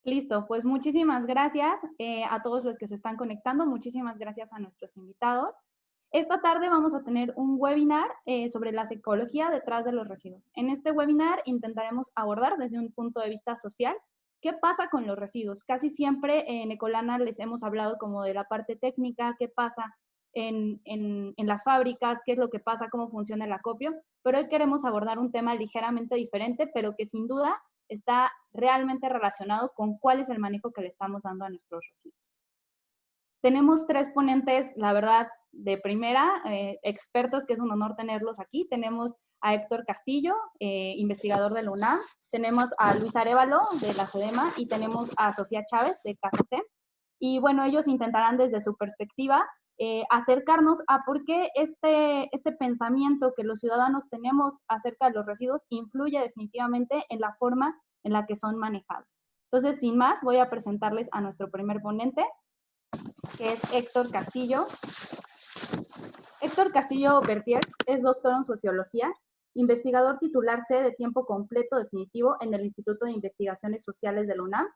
Listo, pues muchísimas gracias a todos los que se están conectando, muchísimas gracias a nuestros invitados. Esta tarde vamos a tener un webinar sobre la psicología detrás de los residuos. En este webinar intentaremos abordar desde un punto de vista social qué pasa con los residuos. Casi siempre en Ecolana les hemos hablado como de la parte técnica, qué pasa en las fábricas, qué es lo que pasa, cómo funciona el acopio, pero hoy queremos abordar un tema ligeramente diferente, pero que sin duda está realmente relacionado con cuál es el manejo que le estamos dando a nuestros residuos. Tenemos tres ponentes, la verdad, de primera, expertos, que es un honor tenerlos aquí. Tenemos a Héctor Castillo, investigador de la UNAM, tenemos a Luis Arévalo, de la SEDEMA, y tenemos a Sofía Chávez, de CACETEM. Y bueno, ellos intentarán desde su perspectiva acercarnos a por qué este pensamiento que los ciudadanos tenemos acerca de los residuos influye definitivamente en la forma en la que son manejados. Entonces, sin más, voy a presentarles a nuestro primer ponente, que es Héctor Castillo. Héctor Castillo Bertier es doctor en sociología, investigador titular C de tiempo completo definitivo en el Instituto de Investigaciones Sociales de la UNAM.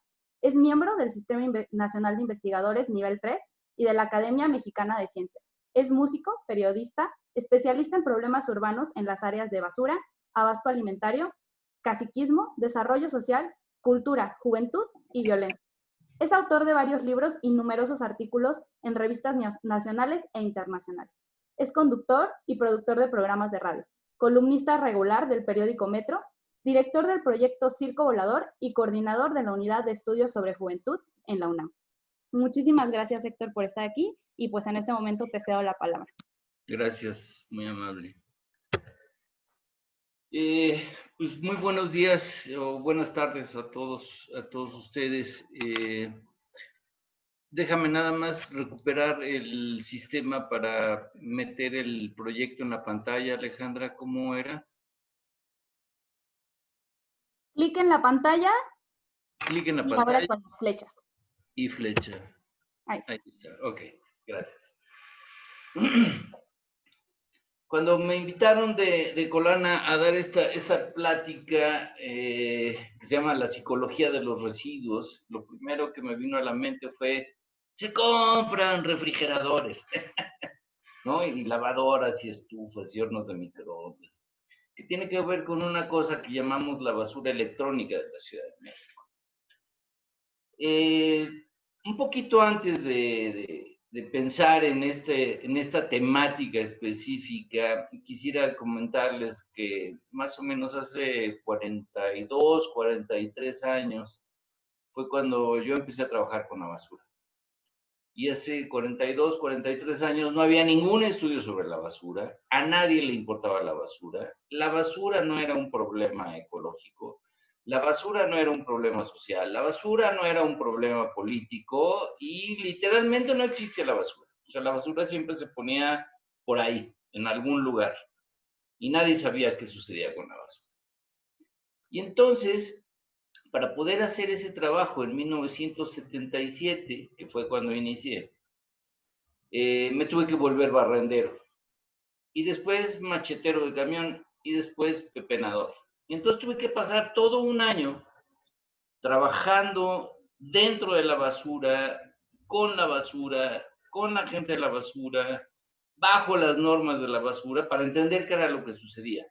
Es miembro del Sistema Nacional de Investigadores Nivel 3 y de la Academia Mexicana de Ciencias. Es músico, periodista, especialista en problemas urbanos en las áreas de basura, abasto alimentario, caciquismo, desarrollo social, cultura, juventud y violencia. Es autor de varios libros y numerosos artículos en revistas nacionales e internacionales. Es conductor y productor de programas de radio, columnista regular del periódico Metro, director del proyecto Circo Volador y coordinador de la Unidad de Estudios sobre Juventud en la UNAM. Muchísimas gracias, Héctor, por estar aquí y pues en este momento te cedo la palabra. Gracias, muy amable. Pues muy buenos días o buenas tardes a todos ustedes. Déjame nada más recuperar el sistema para meter el proyecto en la pantalla, Alejandra, ¿cómo era? Clic en la pantalla. Clic en la y ahora pantalla con las flechas. y flecha. Ahí está. Ahí está, ok, gracias. Cuando me invitaron de Colana a dar esta plática que se llama La psicología de los residuos, lo primero que me vino a la mente fue, se compran refrigeradores, ¿no? Y lavadoras y estufas y hornos de microondas, que tiene que ver con una cosa que llamamos la basura electrónica de la Ciudad de México. Un poquito antes de pensar en esta temática específica, quisiera comentarles que más o menos hace 42, 43 años fue cuando yo empecé a trabajar con la basura. Y hace 42, 43 años no había ningún estudio sobre la basura, a nadie le importaba la basura no era un problema ecológico, la basura no era un problema social, la basura no era un problema político y literalmente no existía la basura. O sea, la basura siempre se ponía por ahí, en algún lugar, y nadie sabía qué sucedía con la basura. Y entonces, para poder hacer ese trabajo en 1977, que fue cuando inicié, me tuve que volver barrendero. Y después machetero de camión y después pepenador. Y entonces tuve que pasar todo un año trabajando dentro de la basura, con la gente de la basura, bajo las normas de la basura, para entender qué era lo que sucedía.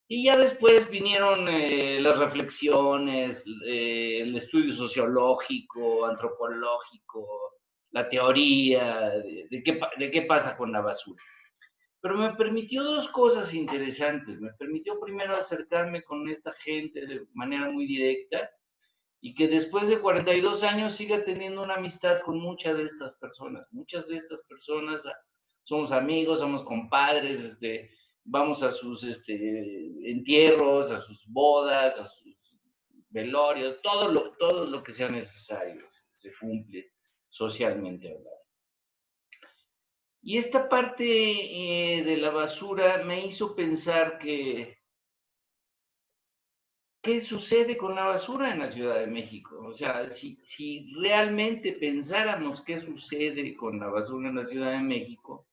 Y ya después vinieron las reflexiones, el estudio sociológico, antropológico, la teoría de qué pasa con la basura. Pero me permitió dos cosas interesantes. Me permitió primero acercarme con esta gente de manera muy directa y que después de 42 años siga teniendo una amistad con muchas de estas personas. Muchas de estas personas somos amigos, somos compadres, vamos a sus entierros, a sus bodas, a sus velorios, todo lo que sea necesario se cumple socialmente hablando. Y esta parte de la basura me hizo pensar que qué sucede con la basura en la Ciudad de México. O sea, si realmente pensáramos qué sucede con la basura en la Ciudad de México,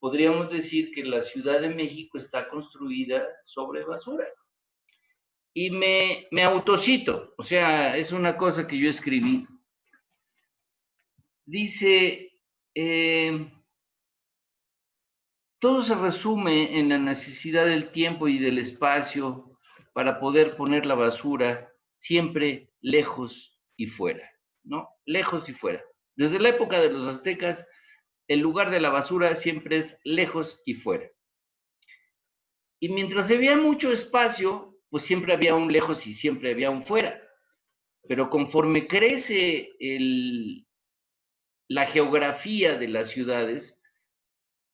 podríamos decir que la Ciudad de México está construida sobre basura. y me autocito, o sea, es una cosa que yo escribí. Dice, todo se resume en la necesidad del tiempo y del espacio para poder poner la basura siempre lejos y fuera, ¿no? Lejos y fuera. Desde la época de los aztecas, el lugar de la basura siempre es lejos y fuera. Y mientras había mucho espacio, pues siempre había un lejos y siempre había un fuera. Pero conforme crece la geografía de las ciudades,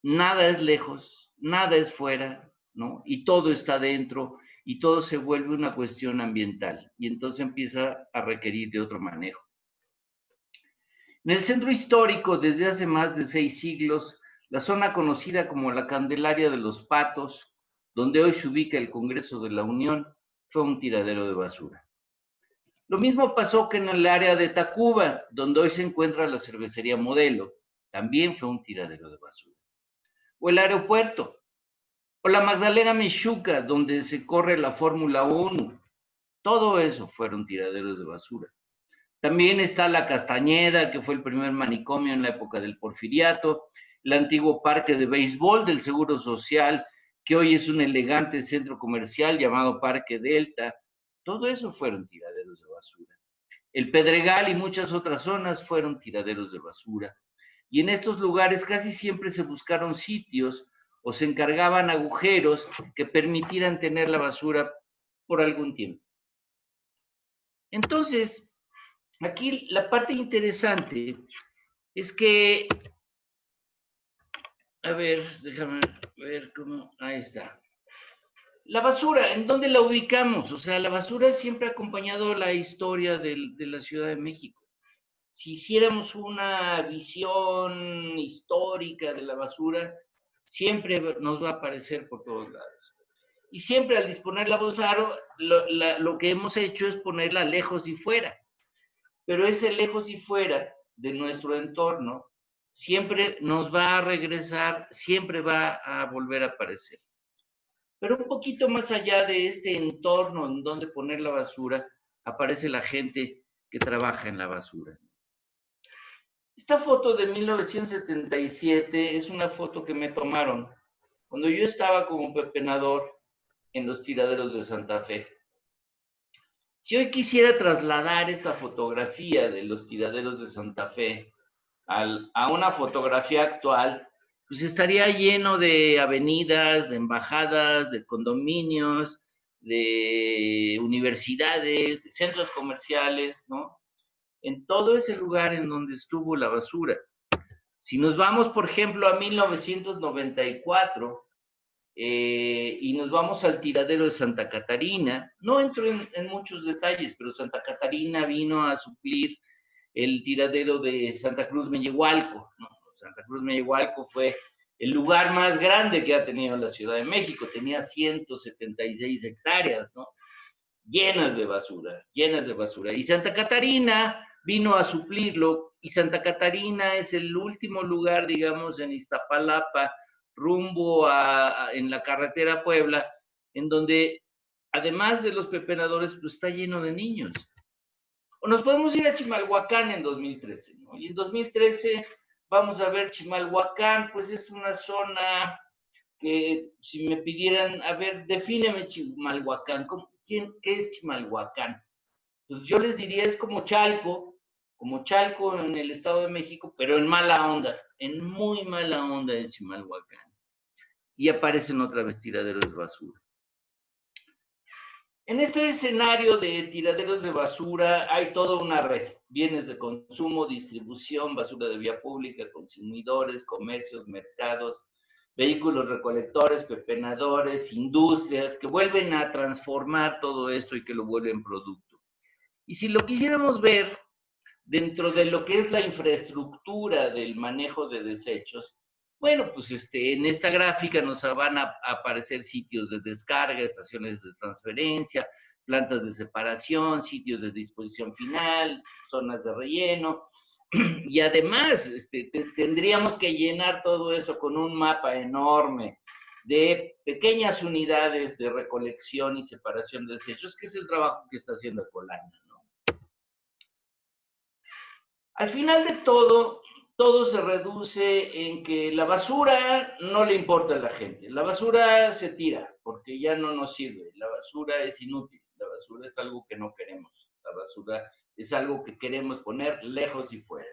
nada es lejos, nada es fuera, ¿no? Y todo está dentro y todo se vuelve una cuestión ambiental y entonces empieza a requerir de otro manejo. En el centro histórico, desde hace más de 6 siglos, la zona conocida como la Candelaria de los Patos, donde hoy se ubica el Congreso de la Unión, fue un tiradero de basura. Lo mismo pasó que en el área de Tacuba, donde hoy se encuentra la cervecería Modelo, también fue un tiradero de basura. O el aeropuerto, o la Magdalena Mixhuca, donde se corre la Fórmula 1. Todo eso fueron tiraderos de basura. También está la Castañeda, que fue el primer manicomio en la época del Porfiriato, el antiguo parque de béisbol del Seguro Social, que hoy es un elegante centro comercial llamado Parque Delta. Todo eso fueron tiraderos de basura. El Pedregal y muchas otras zonas fueron tiraderos de basura. Y en estos lugares casi siempre se buscaron sitios o se encargaban agujeros que permitieran tener la basura por algún tiempo. Entonces, aquí la parte interesante es que, a ver, déjame ver cómo, ahí está. La basura, ¿en dónde la ubicamos? O sea, la basura siempre ha acompañado la historia de la Ciudad de México. Si hiciéramos una visión histórica de la basura, siempre nos va a aparecer por todos lados. Y siempre al disponer la basura, lo que hemos hecho es ponerla lejos y fuera. Pero ese lejos y fuera de nuestro entorno siempre nos va a regresar, siempre va a volver a aparecer. Pero un poquito más allá de este entorno en donde poner la basura, aparece la gente que trabaja en la basura. Esta foto de 1977 es una foto que me tomaron cuando yo estaba como pepenador en los tiraderos de Santa Fe. Si hoy quisiera trasladar esta fotografía de los tiraderos de Santa Fe a una fotografía actual, pues estaría lleno de avenidas, de embajadas, de condominios, de universidades, de centros comerciales, ¿no? En todo ese lugar en donde estuvo la basura. Si nos vamos, por ejemplo, a 1994 y nos vamos al tiradero de Santa Catarina, no entro en muchos detalles, pero Santa Catarina vino a suplir el tiradero de Santa Cruz Mellehualco, ¿no? Santa Cruz Mellehualco fue el lugar más grande que ha tenido la Ciudad de México, tenía 176 hectáreas, ¿no? Llenas de basura, llenas de basura. Y Santa Catarina vino a suplirlo, y Santa Catarina es el último lugar, digamos, en Iztapalapa, rumbo en la carretera Puebla, en donde, además de los pepenadores, pues está lleno de niños. O nos podemos ir a Chimalhuacán en 2013, ¿no? Y en 2013 vamos a ver Chimalhuacán, pues es una zona que si me pidieran, a ver, defíneme Chimalhuacán, ¿qué es Chimalhuacán? Pues yo les diría, es como Chalco en el Estado de México, pero en mala onda, en muy mala onda de Chimalhuacán. Y aparecen otra vez tiraderos de basura. En este escenario de tiraderos de basura hay toda una red, bienes de consumo, distribución, basura de vía pública, consumidores, comercios, mercados, vehículos recolectores, pepenadores, industrias, que vuelven a transformar todo esto y que lo vuelven producto. Y si lo quisiéramos ver dentro de lo que es la infraestructura del manejo de desechos, bueno, pues en esta gráfica nos van a aparecer sitios de descarga, estaciones de transferencia, plantas de separación, sitios de disposición final, zonas de relleno. Y además tendríamos que llenar todo eso con un mapa enorme de pequeñas unidades de recolección y separación de desechos, que es el trabajo que está haciendo Ecolana, ¿no? Al final de todo, todo se reduce en que la basura no le importa a la gente. La basura se tira porque ya no nos sirve. La basura es inútil. La basura es algo que no queremos. La basura es algo que queremos poner lejos y fuera.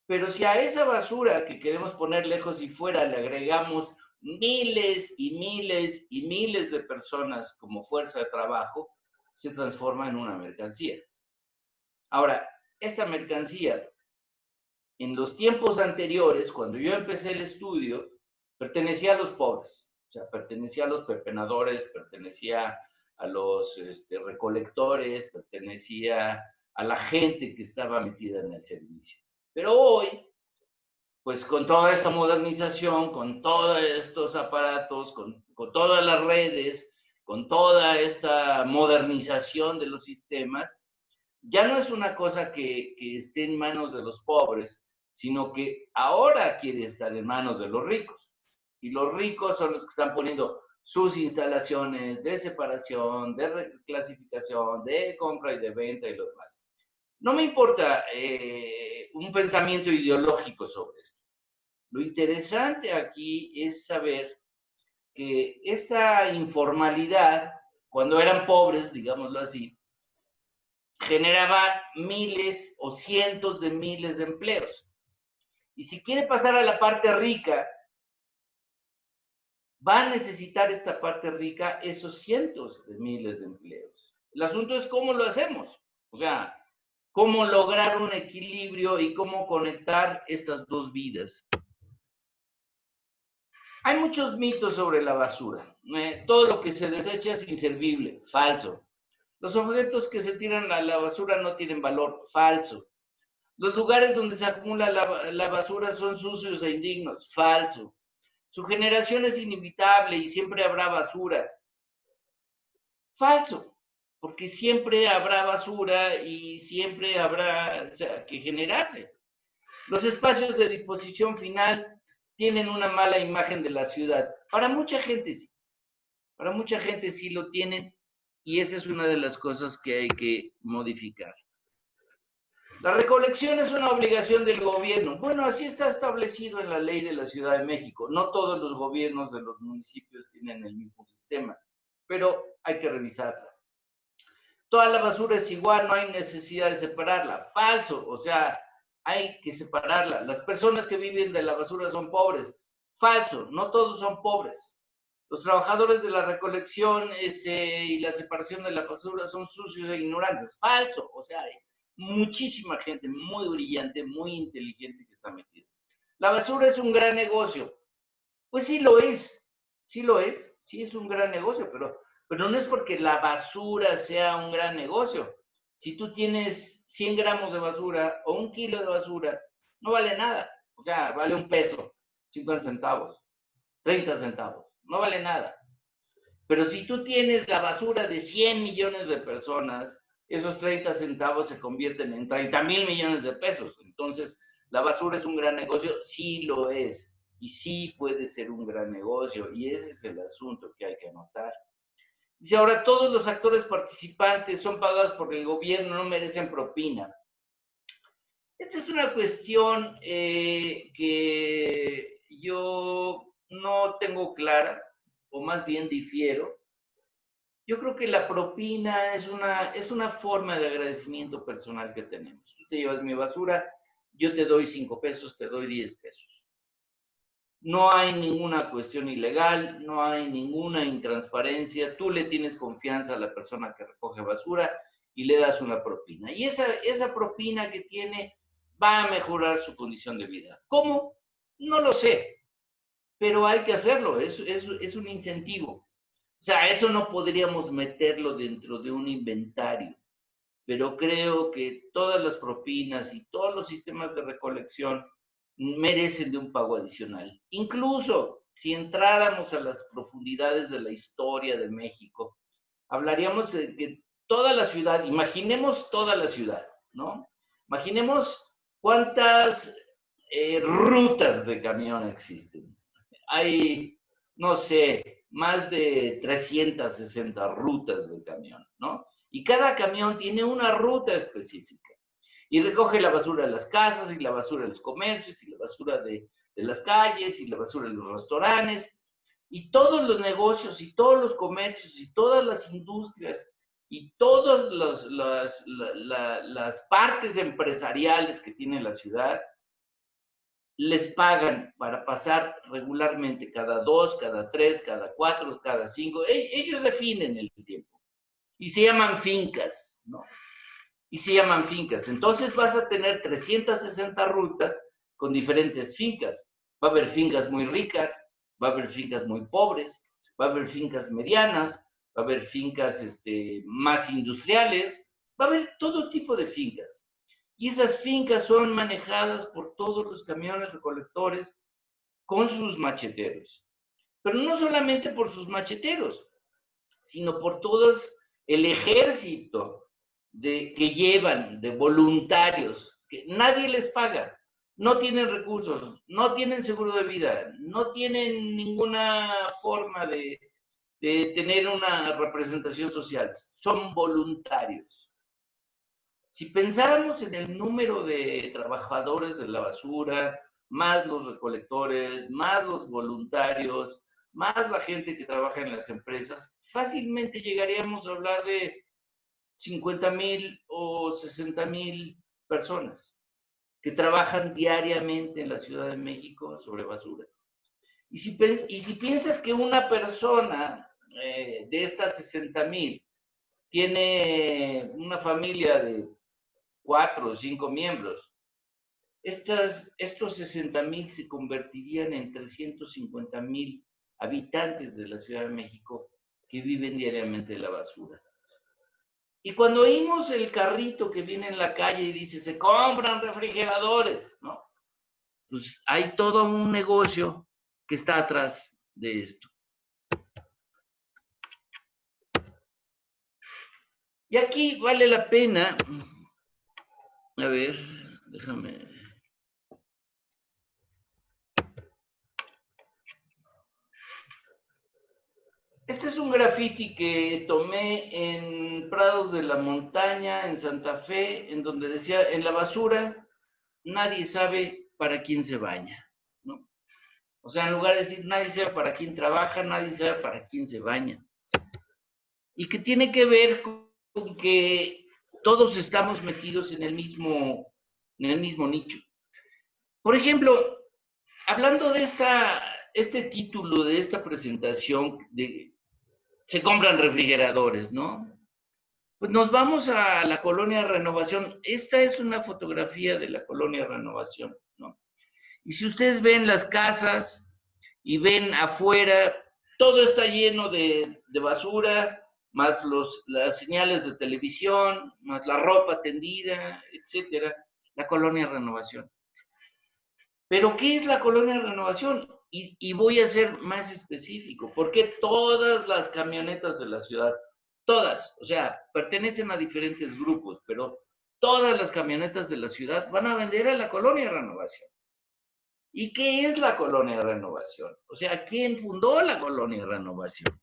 Pero si a esa basura que queremos poner lejos y fuera le agregamos miles y miles y miles de personas como fuerza de trabajo, se transforma en una mercancía. Ahora, esta mercancía, en los tiempos anteriores, cuando yo empecé el estudio, pertenecía a los pobres, o sea, pertenecía a los pepenadores, pertenecía a los recolectores, pertenecía a la gente que estaba metida en el servicio. Pero hoy, pues con toda esta modernización, con todos estos aparatos, con todas las redes, con toda esta modernización de los sistemas, ya no es una cosa que esté en manos de los pobres, sino que ahora quiere estar en manos de los ricos. Y los ricos son los que están poniendo sus instalaciones de separación, de reclasificación, de compra y de venta y lo demás. No me importa un pensamiento ideológico sobre esto. Lo interesante aquí es saber que esta informalidad, cuando eran pobres, digámoslo así, generaba miles o cientos de miles de empleos. Y si quiere pasar a la parte rica, va a necesitar esta parte rica esos cientos de miles de empleos. El asunto es cómo lo hacemos. O sea, cómo lograr un equilibrio y cómo conectar estas dos vidas. Hay muchos mitos sobre la basura. Todo lo que se desecha es inservible, falso. Los objetos que se tiran a la basura no tienen valor, falso. Los lugares donde se acumula la basura son sucios e indignos, falso. Su generación es inevitable y siempre habrá basura, falso. Porque siempre habrá basura y siempre habrá que generarse. Los espacios de disposición final tienen una mala imagen de la ciudad. Para mucha gente sí. Para mucha gente sí lo tienen y esa es una de las cosas que hay que modificar. La recolección es una obligación del gobierno. Bueno, así está establecido en la ley de la Ciudad de México. No todos los gobiernos de los municipios tienen el mismo sistema, pero hay que revisarla. Toda la basura es igual, no hay necesidad de separarla. Falso, o sea, hay que separarla. Las personas que viven de la basura son pobres. Falso, no todos son pobres. Los trabajadores de la recolección y la separación de la basura son sucios e ignorantes. Falso, o sea, hay muchísima gente muy brillante, muy inteligente que está metida. La basura es un gran negocio. Pues sí lo es, sí es un gran negocio, pero no es porque la basura sea un gran negocio. Si tú tienes 100 gramos de basura o 1 kilo de basura, no vale nada. O sea, vale 1 peso, 50 centavos, 30 centavos, no vale nada. Pero si tú tienes la basura de 100 millones de personas, esos 30 centavos se convierten en 30,000 millones de pesos. Entonces, ¿la basura es un gran negocio? Sí lo es. Y sí puede ser un gran negocio. Y ese es el asunto que hay que anotar. Dice, ahora todos los actores participantes son pagados por el gobierno, no merecen propina. Esta es una cuestión que yo no tengo clara, o más bien difiero. Yo creo que la propina es una forma de agradecimiento personal que tenemos. Tú te llevas mi basura, yo te doy 5 pesos, te doy 10 pesos. No hay ninguna cuestión ilegal, no hay ninguna intransparencia. Tú le tienes confianza a la persona que recoge basura y le das una propina. Y esa propina que tiene va a mejorar su condición de vida. ¿Cómo? No lo sé, pero hay que hacerlo, es un incentivo. O sea, eso no podríamos meterlo dentro de un inventario, pero creo que todas las propinas y todos los sistemas de recolección merecen de un pago adicional. Incluso si entráramos a las profundidades de la historia de México, hablaríamos de que toda la ciudad, imaginemos toda la ciudad, ¿no? Imaginemos cuántas rutas de camión existen. Hay no sé, más de 360 rutas de camión, ¿no? Y cada camión tiene una ruta específica. Y recoge la basura de las casas, y la basura de los comercios, y la basura de las calles, y la basura de los restaurantes, y todos los negocios, y todos los comercios, y todas las industrias, y todas las partes empresariales que tiene la ciudad, les pagan para pasar regularmente cada 2, cada 3, cada 4, cada 5. Ellos definen el tiempo. Y se llaman fincas, ¿no? Y se llaman fincas. Entonces vas a tener 360 rutas con diferentes fincas. Va a haber fincas muy ricas, va a haber fincas muy pobres, va a haber fincas medianas, va a haber fincas más industriales, va a haber todo tipo de fincas. Y esas fincas son manejadas por todos los camiones recolectores con sus macheteros. Pero no solamente por sus macheteros, sino por todo el ejército que llevan de voluntarios, que nadie les paga, no tienen recursos, no tienen seguro de vida, no tienen ninguna forma de tener una representación social, son voluntarios. Si pensáramos en el número de trabajadores de la basura, más los recolectores, más los voluntarios, más la gente que trabaja en las empresas, fácilmente llegaríamos a hablar de 50,000 o 60,000 personas que trabajan diariamente en la Ciudad de México sobre basura. Y si piensas que una persona de estas 60,000 tiene una familia de 4 o 5 miembros, estos 60,000 se convertirían en 350,000 habitantes de la Ciudad de México que viven diariamente de la basura. Y cuando oímos el carrito que viene en la calle y dice, se compran refrigeradores, ¿no? Pues hay todo un negocio que está atrás de esto. Y aquí vale la pena, a ver, déjame. Este es un graffiti que tomé en Prados de la Montaña, en Santa Fe, en donde decía, en la basura nadie sabe para quién se baña, ¿no? O sea, en lugar de decir, nadie sabe para quién trabaja, nadie sabe para quién se baña. Y que tiene que ver con que todos estamos metidos en el mismo nicho. Por ejemplo, hablando de este título, de esta presentación, se compran refrigeradores, ¿no? Pues nos vamos a la Colonia Renovación. Esta es una fotografía de la Colonia Renovación, ¿no? Y si ustedes ven las casas y ven afuera, todo está lleno de basura, más las señales de televisión, más la ropa tendida, etcétera, la Colonia Renovación. Pero, ¿qué es la Colonia Renovación? Y voy a ser más específico, porque todas las camionetas de la ciudad, todas, o sea, pertenecen a diferentes grupos, pero todas las camionetas de la ciudad van a vender a la Colonia Renovación. ¿Y qué es la Colonia Renovación? O sea, ¿quién fundó la Colonia Renovación?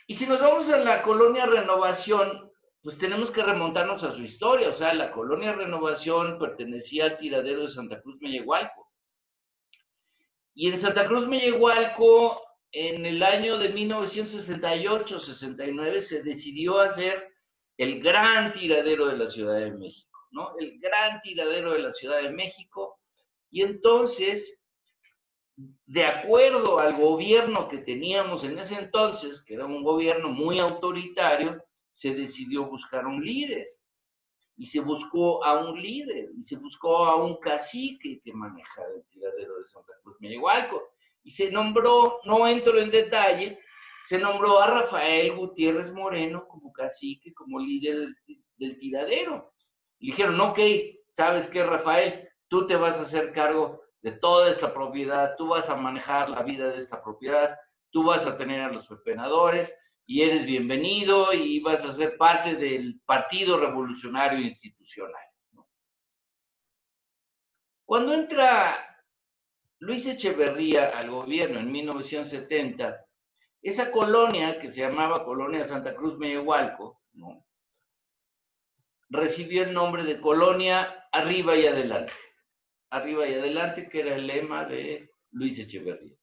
Y si nos vamos a la Colonia Renovación, pues tenemos que remontarnos a su historia. O sea, la Colonia Renovación pertenecía al tiradero de Santa Cruz Mellehualco. Y en Santa Cruz Mellehualco, en el año de 1968-69, se decidió hacer el gran tiradero de la Ciudad de México, ¿no? El gran tiradero de la Ciudad de México. Y entonces, de acuerdo al gobierno que teníamos en ese entonces, que era un gobierno muy autoritario, se decidió buscar un líder. Y se buscó a un líder, y se buscó a un cacique que manejara el tiradero de Santa Cruz Mellehualco. Y se nombró, no entro en detalle, se nombró a Rafael Gutiérrez Moreno como cacique, como líder del tiradero. Y dijeron, ok, ¿sabes qué, Rafael? Tú te vas a hacer cargo de toda esta propiedad, tú vas a manejar la vida de esta propiedad, tú vas a tener a los pepenadores, y eres bienvenido y vas a ser parte del Partido Revolucionario Institucional, ¿no? Cuando entra Luis Echeverría al gobierno en 1970, esa colonia que se llamaba Colonia Santa Cruz Meyehualco, ¿no?, recibió el nombre de Colonia Arriba y Adelante. Arriba y Adelante, que era el lema de Luis Echeverría.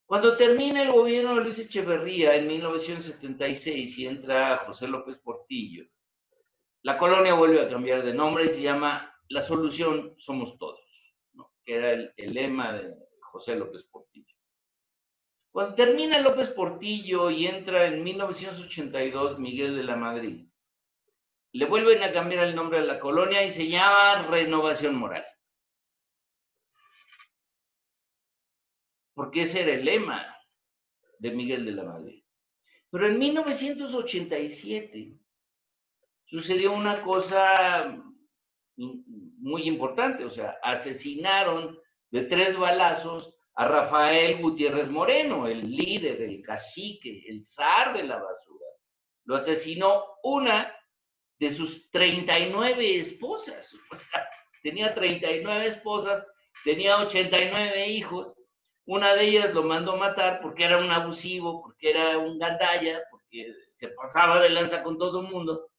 Cuando termina el gobierno de Luis Echeverría en 1976 y entra José López Portillo, la colonia vuelve a cambiar de nombre y se llama La Solución Somos Todos, ¿no?, que era el lema de José López Portillo. Cuando termina López Portillo y entra en 1982 Miguel de la Madrid, le vuelven a cambiar el nombre a la colonia y se llama Renovación Moral. Porque ese era el lema de Miguel de la Madrid. Pero en 1987 sucedió una cosa muy importante, o sea, asesinaron de 3 balazos a Rafael Gutiérrez Moreno, el líder, el cacique, el zar de la basura. Lo asesinó una de sus 39 esposas. O sea, tenía 39 esposas, tenía 89 hijos. Una de ellas lo mandó matar porque era un abusivo, porque era un gandalla, porque se pasaba de lanza con todo el mundo.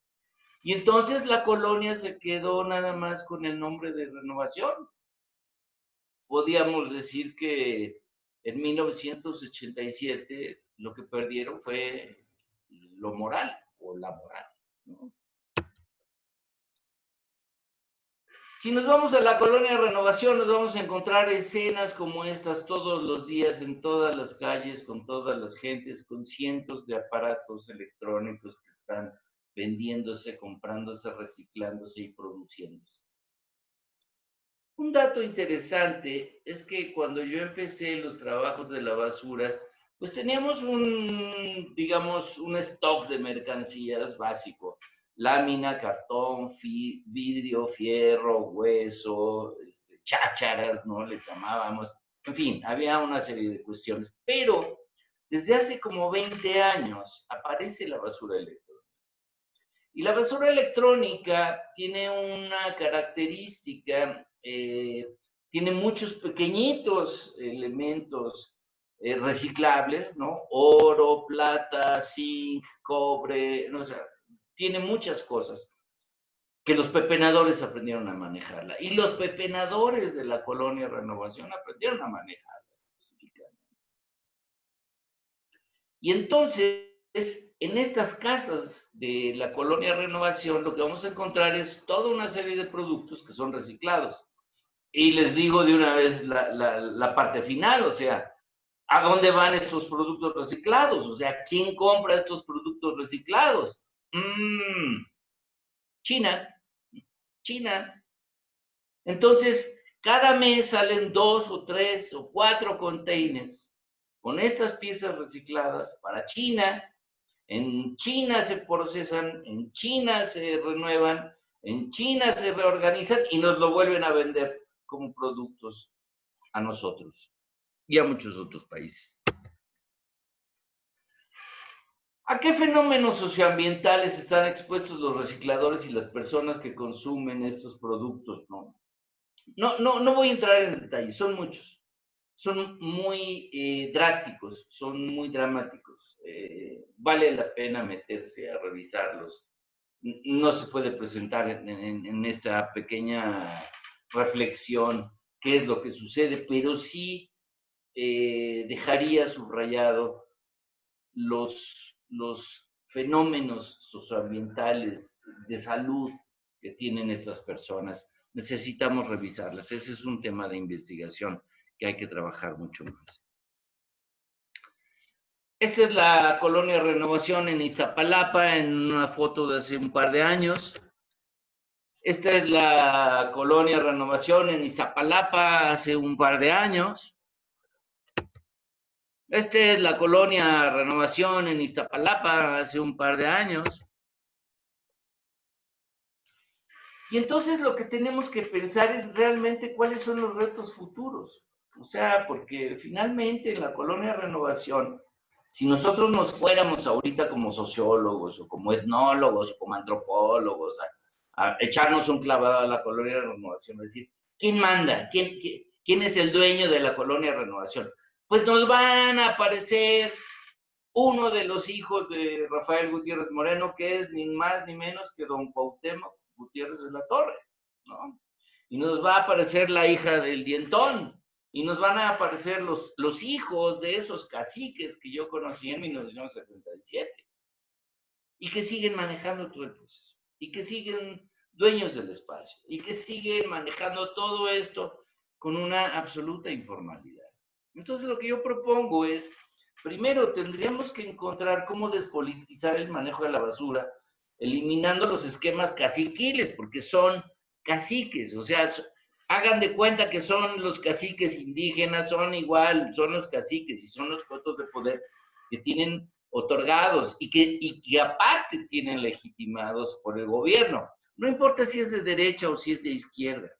Y entonces la colonia se quedó nada más con el nombre de Renovación. Podíamos decir que en 1987 lo que perdieron fue lo moral o la moral, ¿no? Si nos vamos a la colonia Renovación, nos vamos a encontrar escenas como estas todos los días en todas las calles, con todas las gentes, con cientos de aparatos electrónicos que están vendiéndose, comprándose, reciclándose y produciéndose. Un dato interesante es que cuando yo empecé los trabajos de la basura, pues teníamos digamos, un stock de mercancías básico: lámina, cartón, vidrio, fierro, hueso, chácharas, ¿no?, le llamábamos. En fin, había una serie de cuestiones. Pero desde hace como 20 años aparece la basura electrónica. Y la basura electrónica tiene una característica, tiene muchos pequeñitos elementos reciclables, ¿no? Oro, plata, zinc, cobre, no, o sea, tiene muchas cosas que los pepenadores aprendieron a manejarla. Y los pepenadores de la colonia Renovación aprendieron a manejarla específicamente. Y entonces, en estas casas de la colonia Renovación, lo que vamos a encontrar es toda una serie de productos que son reciclados. Y les digo de una vez la parte final, o sea, ¿a dónde van estos productos reciclados? O sea, ¿quién compra estos productos reciclados? China. China. Entonces, cada mes salen 2 o 3 o 4 containers con estas piezas recicladas para China. En China se procesan, en China se renuevan, en China se reorganizan y nos lo vuelven a vender como productos a nosotros y a muchos otros países. ¿A qué fenómenos socioambientales están expuestos los recicladores y las personas que consumen estos productos? No voy a entrar en detalles, son muchos. Son muy drásticos, son muy dramáticos. Vale la pena meterse a revisarlos. No se puede presentar en esta pequeña reflexión qué es lo que sucede, pero sí dejaría subrayado los fenómenos socioambientales de salud que tienen estas personas. Necesitamos revisarlas. Ese es un tema de investigación que hay que trabajar mucho más. Esta es la colonia Renovación en Iztapalapa, en una foto de hace un par de años. Esta es la colonia Renovación en Iztapalapa hace un par de años. Esta es la colonia Renovación en Iztapalapa hace un par de años. Y entonces lo que tenemos que pensar es realmente cuáles son los retos futuros. O sea, porque finalmente en la colonia Renovación, si nosotros nos fuéramos ahorita como sociólogos o como etnólogos o como antropólogos a echarnos un clavado a la colonia Renovación, es decir, ¿quién manda? ¿Quién ¿Quién es el dueño de la colonia Renovación? Pues nos van a aparecer uno de los hijos de Rafael Gutiérrez Moreno, que es ni más ni menos que don Cuauhtémoc Gutiérrez de la Torre, ¿no? Y nos va a aparecer la hija del Dientón, y nos van a aparecer los hijos de esos caciques que yo conocí en 1977, y que siguen manejando todo el proceso, y que siguen dueños del espacio, y que siguen manejando todo esto con una absoluta informalidad. Entonces lo que yo propongo es, primero tendríamos que encontrar cómo despolitizar el manejo de la basura, eliminando los esquemas caciquiles, porque son caciques, o sea, hagan de cuenta que son los caciques indígenas, son igual, son los caciques y son los cotos de poder que tienen otorgados y que aparte tienen legitimados por el gobierno. No importa si es de derecha o si es de izquierda.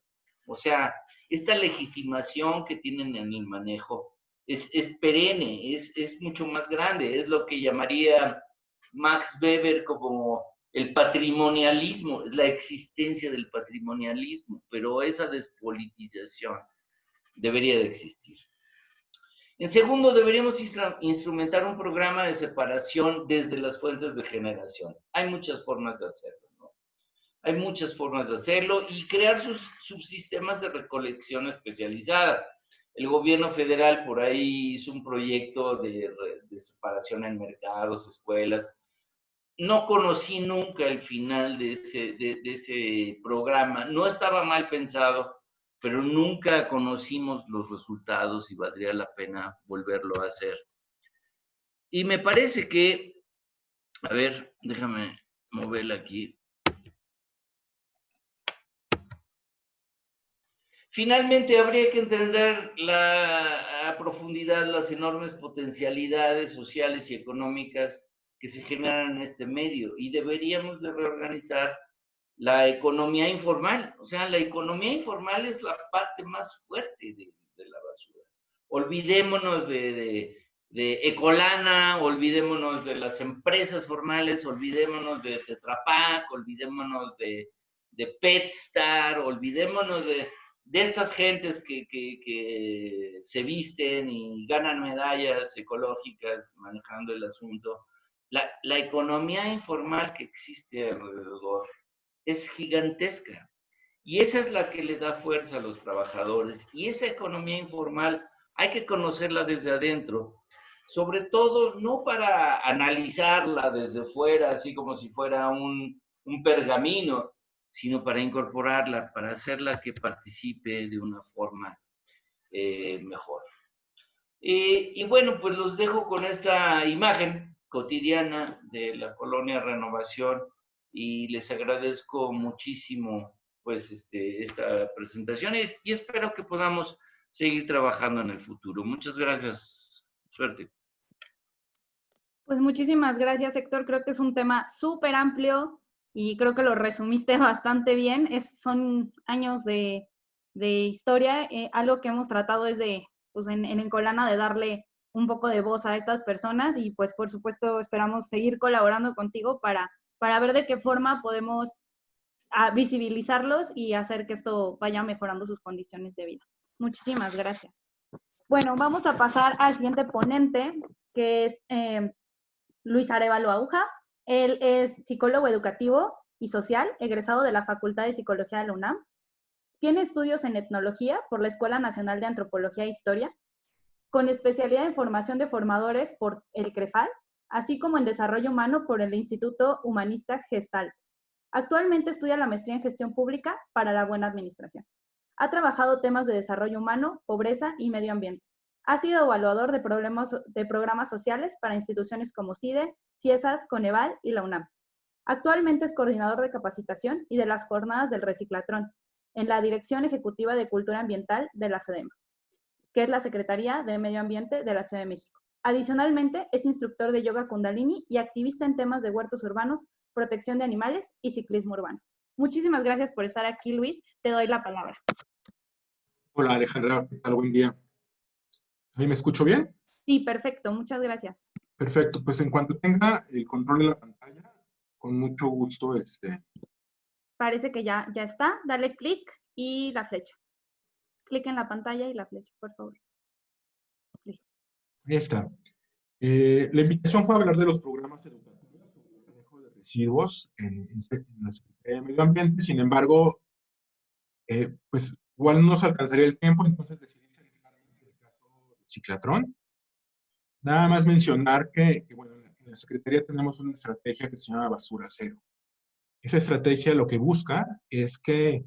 O sea, esta legitimación que tienen en el manejo es perenne, es mucho más grande, es lo que llamaría Max Weber como el patrimonialismo, la existencia del patrimonialismo, pero esa despolitización debería de existir. En segundo, deberíamos instrumentar un programa de separación desde las fuentes de generación. Hay muchas formas de hacerlo, ¿no? Hay muchas formas de hacerlo y crear sus subsistemas de recolección especializada. El gobierno federal por ahí hizo un proyecto de separación en mercados, escuelas. No conocí nunca el final de ese programa. No estaba mal pensado, pero nunca conocimos los resultados y valdría la pena volverlo a hacer. Y me parece que, a ver, déjame moverla aquí. Finalmente, habría que entender a profundidad las enormes potencialidades sociales y económicas que se generan en este medio y deberíamos de reorganizar la economía informal. O sea, la economía informal es la parte más fuerte de la basura. Olvidémonos de Ecolana, olvidémonos de las empresas formales, olvidémonos de Tetra Pak, olvidémonos de Petstar, olvidémonos de estas gentes que se visten y ganan medallas ecológicas manejando el asunto. La economía informal que existe alrededor es gigantesca. Y esa es la que le da fuerza a los trabajadores. Y esa economía informal hay que conocerla desde adentro, sobre todo no para analizarla desde fuera, así como si fuera un pergamino, sino para incorporarla, para hacerla que participe de una forma mejor. Y bueno, pues los dejo con esta imagen cotidiana de la colonia Renovación y les agradezco muchísimo pues esta presentación y espero que podamos seguir trabajando en el futuro. Muchas gracias. Suerte. Pues muchísimas gracias, Héctor. Creo que es un tema súper amplio y creo que lo resumiste bastante bien. Son años de historia. Algo que hemos tratado es de, pues en Encolana, de darle un poco de voz a estas personas y pues por supuesto esperamos seguir colaborando contigo para ver de qué forma podemos visibilizarlos y hacer que esto vaya mejorando sus condiciones de vida. Muchísimas gracias. Bueno, vamos a pasar al siguiente ponente, que es Luis Arévalo Aúja. Él es psicólogo educativo y social, egresado de la Facultad de Psicología de la UNAM. Tiene estudios en etnología por la Escuela Nacional de Antropología e Historia, con especialidad en formación de formadores por el CREFAL, así como en desarrollo humano por el Instituto Humanista Gestalt. Actualmente estudia la maestría en gestión pública para la buena administración. Ha trabajado temas de desarrollo humano, pobreza y medio ambiente. Ha sido evaluador de programas sociales para instituciones como CIDE, CIESAS, Coneval y la UNAM. Actualmente es coordinador de capacitación y de las jornadas del Reciclatrón en la Dirección Ejecutiva de Cultura Ambiental de la SEDEMA, que es la Secretaría de Medio Ambiente de la Ciudad de México. Adicionalmente, es instructor de yoga kundalini y activista en temas de huertos urbanos, protección de animales y ciclismo urbano. Muchísimas gracias por estar aquí, Luis. Te doy la palabra. Hola, Alejandra. ¿Qué tal? Buen día. ¿Ahí me escucho bien? Sí, perfecto. Muchas gracias. Perfecto. Pues en cuanto tenga el control de la pantalla, con mucho gusto. Parece que ya está. Dale clic y la flecha. clic en la pantalla y la flecha, por favor. Listo. Ahí está. La invitación fue a hablar de los programas educativos sobre el manejo de residuos en la Secretaría de Medio Ambiente. Sin embargo, pues igual no nos alcanzaría el tiempo, entonces decidí centrarme en el caso del ciclatrón. Nada más mencionar que, bueno, en la Secretaría tenemos una estrategia que se llama Basura Cero. Esa estrategia lo que busca es que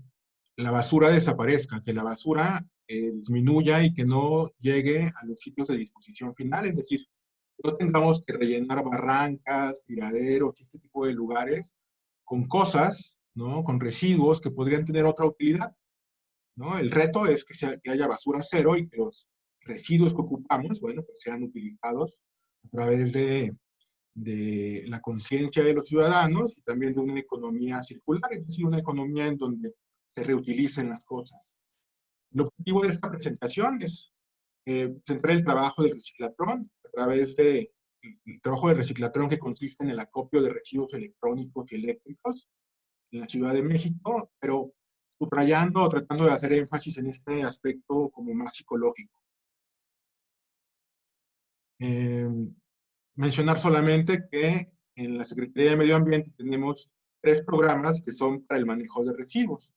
la basura desaparezca, que la basura disminuya y que no llegue a los sitios de disposición final, es decir, no tengamos que rellenar barrancas, tiraderos, este tipo de lugares con cosas, ¿no? Con residuos que podrían tener otra utilidad, ¿no? El reto es que haya basura cero y que los residuos que ocupamos, bueno, pues sean utilizados a través de la conciencia de los ciudadanos y también de una economía circular, es decir, una economía en donde se reutilicen las cosas. El objetivo de esta presentación es centrar el trabajo del reciclatrón a través de el trabajo de reciclatrón que consiste en el acopio de residuos electrónicos y eléctricos en la Ciudad de México, pero subrayando o tratando de hacer énfasis en este aspecto como más psicológico. Mencionar solamente que en la Secretaría de Medio Ambiente tenemos 3 programas que son para el manejo de residuos.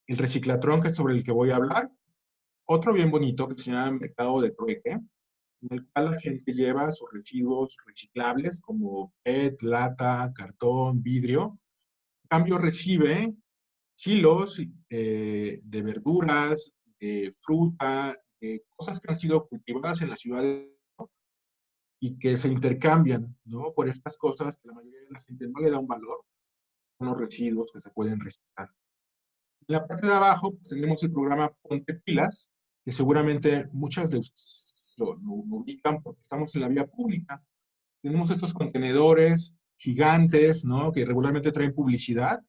El reciclatrón, que es sobre el que voy a hablar. Otro bien bonito que se llama Mercado de Trueque, en el cual la gente lleva sus residuos reciclables como PET, lata, cartón, vidrio. En cambio recibe kilos de verduras, de fruta, de cosas que han sido cultivadas en la ciudad y que se intercambian, ¿no? Por estas cosas que la mayoría de la gente no le da un valor, son los residuos que se pueden reciclar. En la parte de abajo pues, tenemos el programa Ponte Pilas, que seguramente muchas de ustedes lo ubican porque estamos en la vía pública. Tenemos estos contenedores gigantes, ¿no? Que regularmente traen publicidad.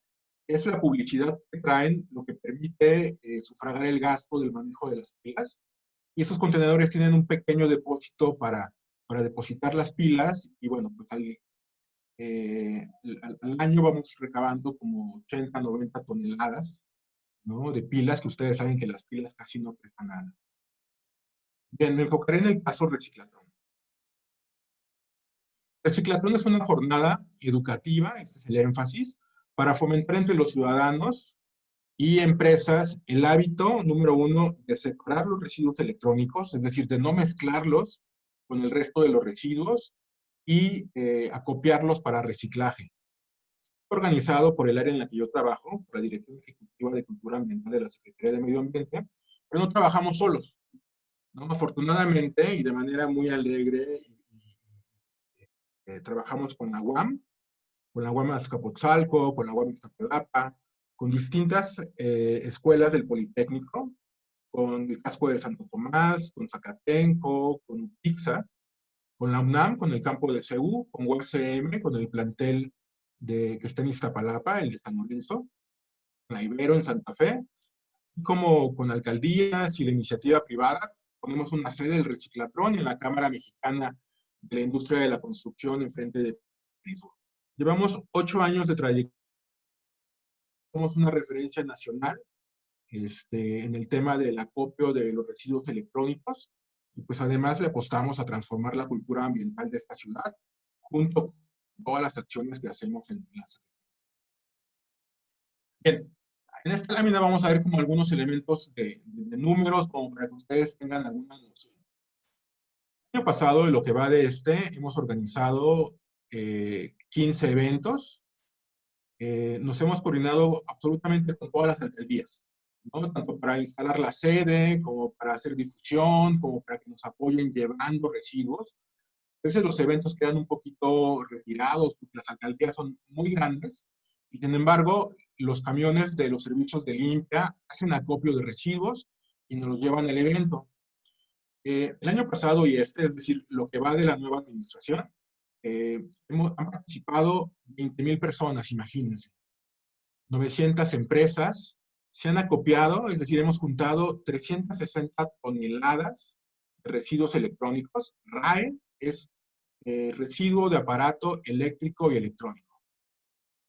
Es la publicidad que traen lo que permite sufragar el gasto del manejo de las pilas. Y esos contenedores tienen un pequeño depósito para depositar las pilas. Y bueno, pues al año vamos recabando como 80, 90 toneladas, ¿no? De pilas, que ustedes saben que las pilas casi no prestan nada. Bien, me enfocaré en el caso reciclatrón. Reciclatrón es una jornada educativa, este es el énfasis, para fomentar entre los ciudadanos y empresas el hábito, número 1, de separar los residuos electrónicos, es decir, de no mezclarlos con el resto de los residuos y acopiarlos para reciclaje. Organizado por el área en la que yo trabajo, por la Dirección Ejecutiva de Cultura Ambiental de la Secretaría de Medio Ambiente, pero no trabajamos solos, ¿no? Afortunadamente y de manera muy alegre, trabajamos con la UAM Azcapotzalco, con la UAM Iztapalapa, con distintas escuelas del Politécnico, con el Casco de Santo Tomás, con Zacatenco, con UPIXA, con la UNAM, con el campo de CEU, con UACM, con el plantel que está en Iztapalapa, el de San Lorenzo, con la Ibero en Santa Fe, y como con alcaldías y la iniciativa privada, ponemos una sede del reciclatrón en la Cámara Mexicana de la Industria de la Construcción enfrente de Prisma. Llevamos 8 años de trayectoria, somos una referencia nacional en el tema del acopio de los residuos electrónicos, y pues además le apostamos a transformar la cultura ambiental de esta ciudad, junto con todas las acciones que hacemos en la ciudad. Bien, en esta lámina vamos a ver como algunos elementos de números, como para que ustedes tengan alguna noción. El año pasado, en lo que va de hemos organizado 15 eventos. Nos hemos coordinado absolutamente con todas las alcaldías, ¿no? Tanto para instalar la sede, como para hacer difusión, como para que nos apoyen llevando residuos. A veces los eventos quedan un poquito retirados porque las alcaldías son muy grandes y, sin embargo, los camiones de los servicios de limpia hacen acopio de residuos y nos los llevan al evento. El año pasado y es decir, lo que va de la nueva administración, han participado 20,000 personas, imagínense. 900 empresas se han acopiado, es decir, hemos juntado 360 toneladas de residuos electrónicos. RAE es residuo de aparato eléctrico y electrónico.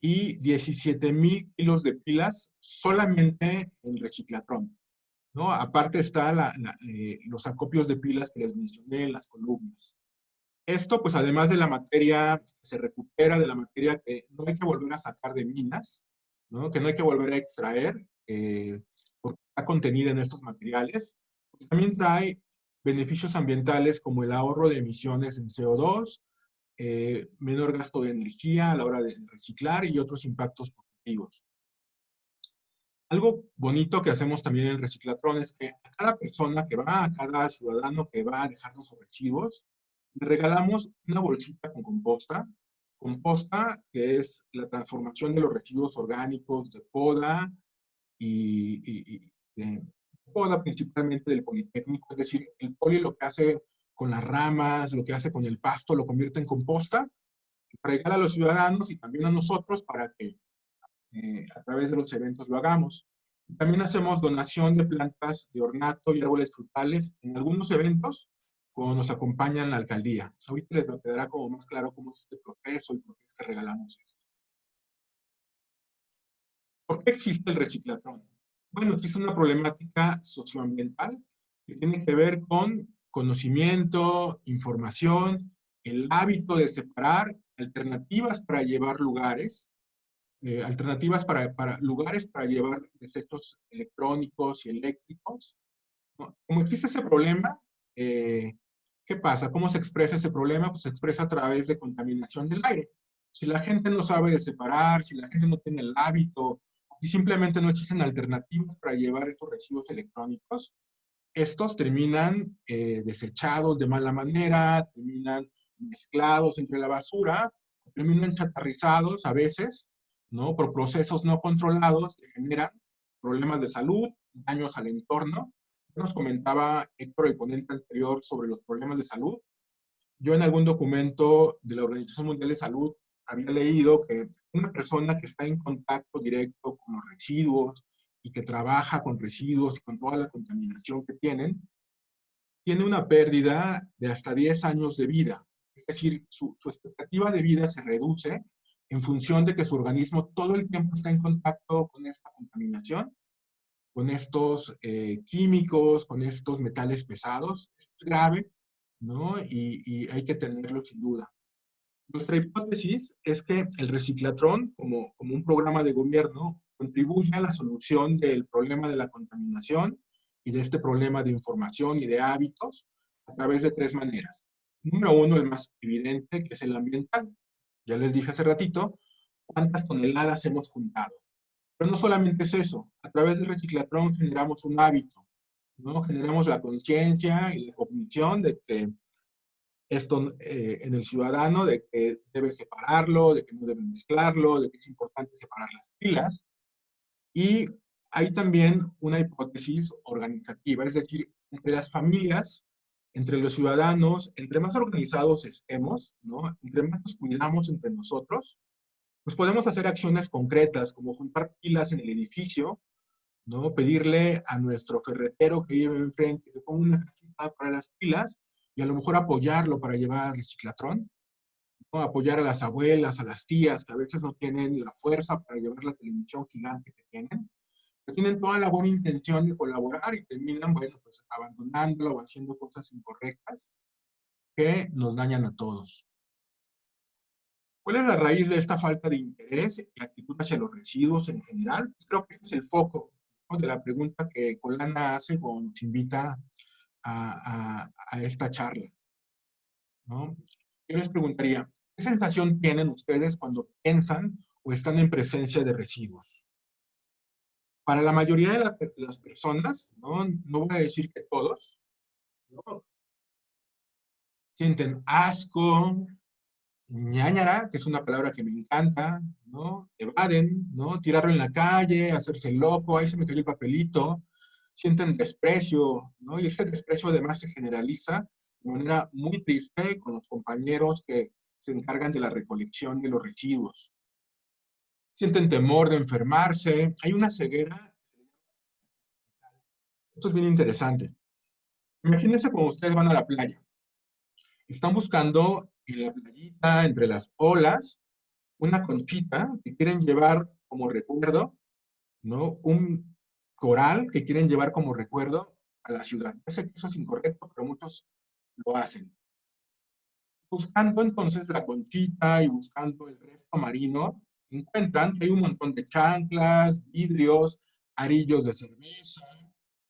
Y 17,000 kilos de pilas solamente en reciclatrón. ¿no? Aparte está los acopios de pilas que les mencioné en las columnas. Esto, pues además de la materia, se recupera de la materia que no hay que volver a sacar de minas, ¿no? Que no hay que volver a extraer, porque está contenida en estos materiales. Pues también trae beneficios ambientales como el ahorro de emisiones en CO2, menor gasto de energía a la hora de reciclar y otros impactos positivos. Algo bonito que hacemos también en el reciclatrón es que a cada persona que va, a cada ciudadano que va a dejarnos sus residuos, le regalamos una bolsita con composta. Composta, que es la transformación de los residuos orgánicos de poda y de poda principalmente del Politécnico. Es decir, el poli lo que hace con las ramas, lo que hace con el pasto, lo convierte en composta, regala a los ciudadanos y también a nosotros para que a través de los eventos lo hagamos. También hacemos donación de plantas de ornato y árboles frutales en algunos eventos cuando nos acompañan la alcaldía. Ahorita les quedará como más claro cómo es este proceso y por qué es que regalamos esto. ¿Por qué existe el reciclatrón? Bueno, existe una problemática socioambiental que tiene que ver con conocimiento, información, el hábito de separar, alternativas para llevar lugares, alternativas para lugares para llevar desechos electrónicos y eléctricos, ¿no? Como existe ese problema, ¿qué pasa? ¿Cómo se expresa ese problema? Pues se expresa a través de contaminación del aire. Si la gente no sabe de separar, si la gente no tiene el hábito, y simplemente no existen alternativas para llevar estos residuos electrónicos, estos terminan desechados de mala manera, terminan mezclados entre la basura, terminan chatarrizados a veces, ¿no? Por procesos no controlados que generan problemas de salud, daños al entorno. Nos comentaba Héctor, el ponente anterior, sobre los problemas de salud. Yo en algún documento de la Organización Mundial de Salud había leído que una persona que está en contacto directo con los residuos y que trabaja con residuos y con toda la contaminación que tienen, tiene una pérdida de hasta 10 años de vida. Es decir, su expectativa de vida se reduce en función de que su organismo todo el tiempo está en contacto con esta contaminación, con estos químicos, con estos metales pesados. Es grave, ¿no? Y hay que tenerlo sin duda. Nuestra hipótesis es que el reciclatrón, como un programa de gobierno, contribuye a la solución del problema de la contaminación y de este problema de información y de hábitos a través de 3 maneras. Número 1, el más evidente, que es el ambiental. Ya les dije hace ratito cuántas toneladas hemos juntado. Pero no solamente es eso. A través del reciclatrón generamos un hábito, ¿no? Generamos la conciencia y la cognición de que esto en el ciudadano, de que debe separarlo, de que no debe mezclarlo, de que es importante separar las pilas. Y hay también una hipótesis organizativa, es decir, entre las familias, entre los ciudadanos, entre más organizados estemos, ¿no? Entre más nos cuidamos entre nosotros, pues podemos hacer acciones concretas, como juntar pilas en el edificio, ¿no? Pedirle a nuestro ferretero que vive enfrente que ponga una cajita para las pilas y a lo mejor apoyarlo para llevar al reciclatrón, ¿no? Apoyar a las abuelas, a las tías que a veces no tienen la fuerza para llevar la televisión gigante que tienen, pero tienen toda la buena intención de colaborar y terminan, bueno, pues abandonándolo o haciendo cosas incorrectas que nos dañan a todos. ¿Cuál es la raíz de esta falta de interés y actitud hacia los residuos en general? Pues creo que este es el foco, ¿no? De la pregunta que Colana hace cuando nos invita a esta charla, ¿no? Yo les preguntaría, ¿qué sensación tienen ustedes cuando piensan o están en presencia de residuos? Para la mayoría de las personas, no voy a decir que todos, ¿no? Sienten asco, ñáñara, que es una palabra que me encanta, ¿no? Evaden, ¿no? Tirarlo en la calle, hacerse loco, ahí se me cayó el papelito, sienten desprecio, ¿no? Y ese desprecio además se generaliza de manera muy triste con los compañeros que se encargan de la recolección de los residuos. Sienten temor de enfermarse, hay una ceguera. Esto es bien interesante. Imagínense cuando ustedes van a la playa. Están buscando en la playita, entre las olas, una conchita que quieren llevar como recuerdo, ¿no? Un coral que quieren llevar como recuerdo a la ciudad. Yo sé que eso es incorrecto, pero muchos lo hacen. Buscando entonces la conchita y buscando el resto marino, encuentran que hay un montón de chanclas, vidrios, arillos de cerveza,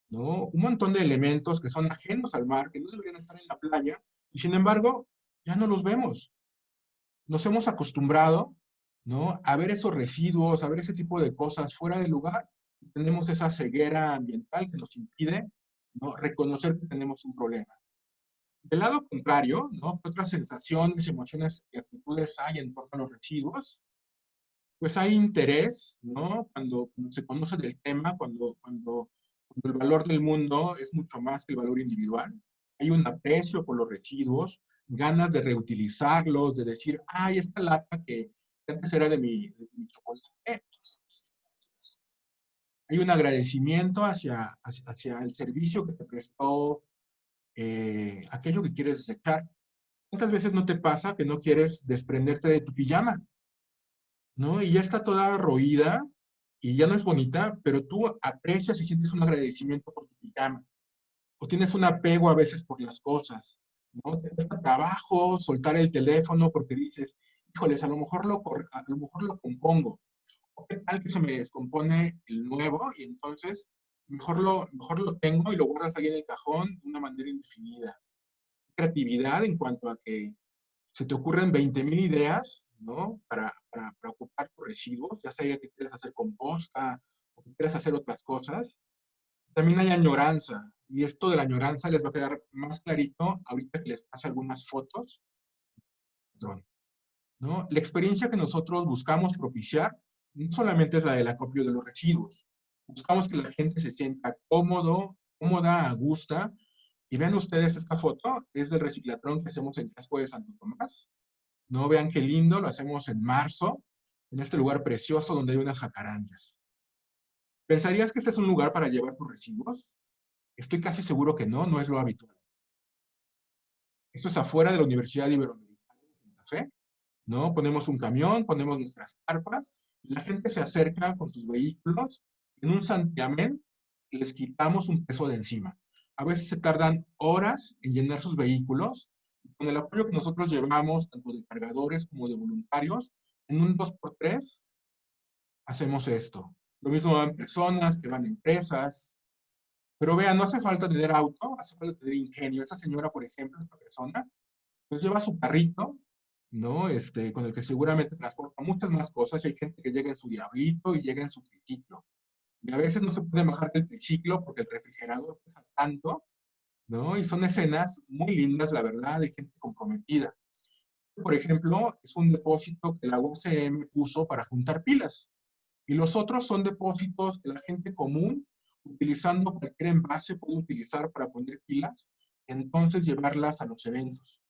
¿no? Un montón de elementos que son ajenos al mar, que no deberían estar en la playa, y sin embargo, ya no los vemos. Nos hemos acostumbrado, ¿no?, a ver esos residuos, a ver ese tipo de cosas fuera de lugar, y tenemos esa ceguera ambiental que nos impide, ¿no?, reconocer que tenemos un problema. Del lado contrario, ¿no?, ¿qué otras sensaciones, emociones y actitudes hay en torno a los residuos? Pues hay interés, ¿no? Cuando se conoce del tema, cuando el valor del mundo es mucho más que el valor individual. Hay un aprecio por los residuos, ganas de reutilizarlos, de decir, ay, esta lata que antes era de mi chocolate. Hay un agradecimiento hacia el servicio que te prestó aquello que quieres desechar. ¿Cuántas veces no te pasa que no quieres desprenderte de tu pijama? ¿No? Y ya está toda roída y ya no es bonita, pero tú aprecias y sientes un agradecimiento por tu pijama. O tienes un apego a veces por las cosas, ¿no? Te cuesta trabajo soltar el teléfono porque dices, híjoles, a lo mejor lo compongo. O qué tal que se me descompone el nuevo y entonces mejor lo tengo y lo guardas ahí en el cajón de una manera indefinida. Creatividad en cuanto a que se te ocurren 20,000 ideas, ¿no? Para ocupar tus residuos, ya sea que quieras hacer composta o que quieras hacer otras cosas. También hay añoranza, y esto de la añoranza les va a quedar más clarito ahorita que les pase algunas fotos, ¿no? La experiencia que nosotros buscamos propiciar no solamente es la del acopio de los residuos. Buscamos que la gente se sienta cómoda, a gusto. Y vean ustedes esta foto, es del reciclatrón que hacemos en Casco de Santo Tomás. No vean qué lindo, lo hacemos en marzo, en este lugar precioso donde hay unas jacarandas. ¿Pensarías que este es un lugar para llevar tus residuos? Estoy casi seguro que no, no es lo habitual. Esto es afuera de la Universidad Iberoamericana de Santa Fe, ¿no? Ponemos un camión, ponemos nuestras carpas, y la gente se acerca con sus vehículos, en un santiamén les quitamos un peso de encima. A veces se tardan horas en llenar sus vehículos, y con el apoyo que nosotros llevamos, tanto de cargadores como de voluntarios, en un 2x3 hacemos esto. Lo mismo van personas que van a empresas, pero vean, no hace falta tener auto, hace falta tener ingenio. Esa señora, por ejemplo, esta persona, pues lleva su carrito, ¿no? Con el que seguramente transporta muchas más cosas. Y hay gente que llega en su diablito y llega en su triciclo. Y a veces no se puede bajar del triciclo porque el refrigerador pesa tanto, ¿no? Y son escenas muy lindas, la verdad, de gente comprometida. Por ejemplo, es un depósito que la UCM puso para juntar pilas. Y los otros son depósitos que la gente común, utilizando cualquier envase, puede utilizar para poner pilas, entonces llevarlas a los eventos.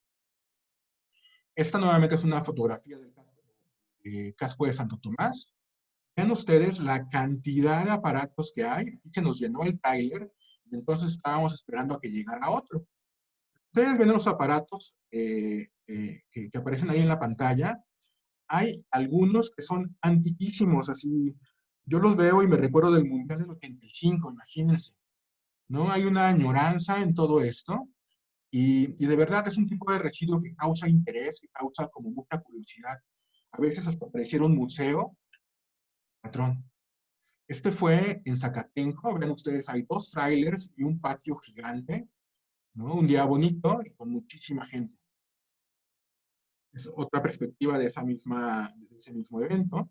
Esta nuevamente es una fotografía del casco de Santo Tomás. Vean ustedes la cantidad de aparatos que hay. Aquí se nos llenó el tráiler y entonces estábamos esperando a que llegara otro. Ustedes ven los aparatos que aparecen ahí en la pantalla. Hay algunos que son antiquísimos, así. Yo los veo y me recuerdo del Mundial del 85, imagínense. ¿No? Hay una añoranza en todo esto y de verdad es un tipo de residuo que causa interés, que causa como mucha curiosidad. A veces hasta pareciera un museo. Patrón. Este fue en Zacatenco. Ven ustedes, hay 2 trailers y un patio gigante, ¿no? Un día bonito y con muchísima gente. Es otra perspectiva de ese mismo evento.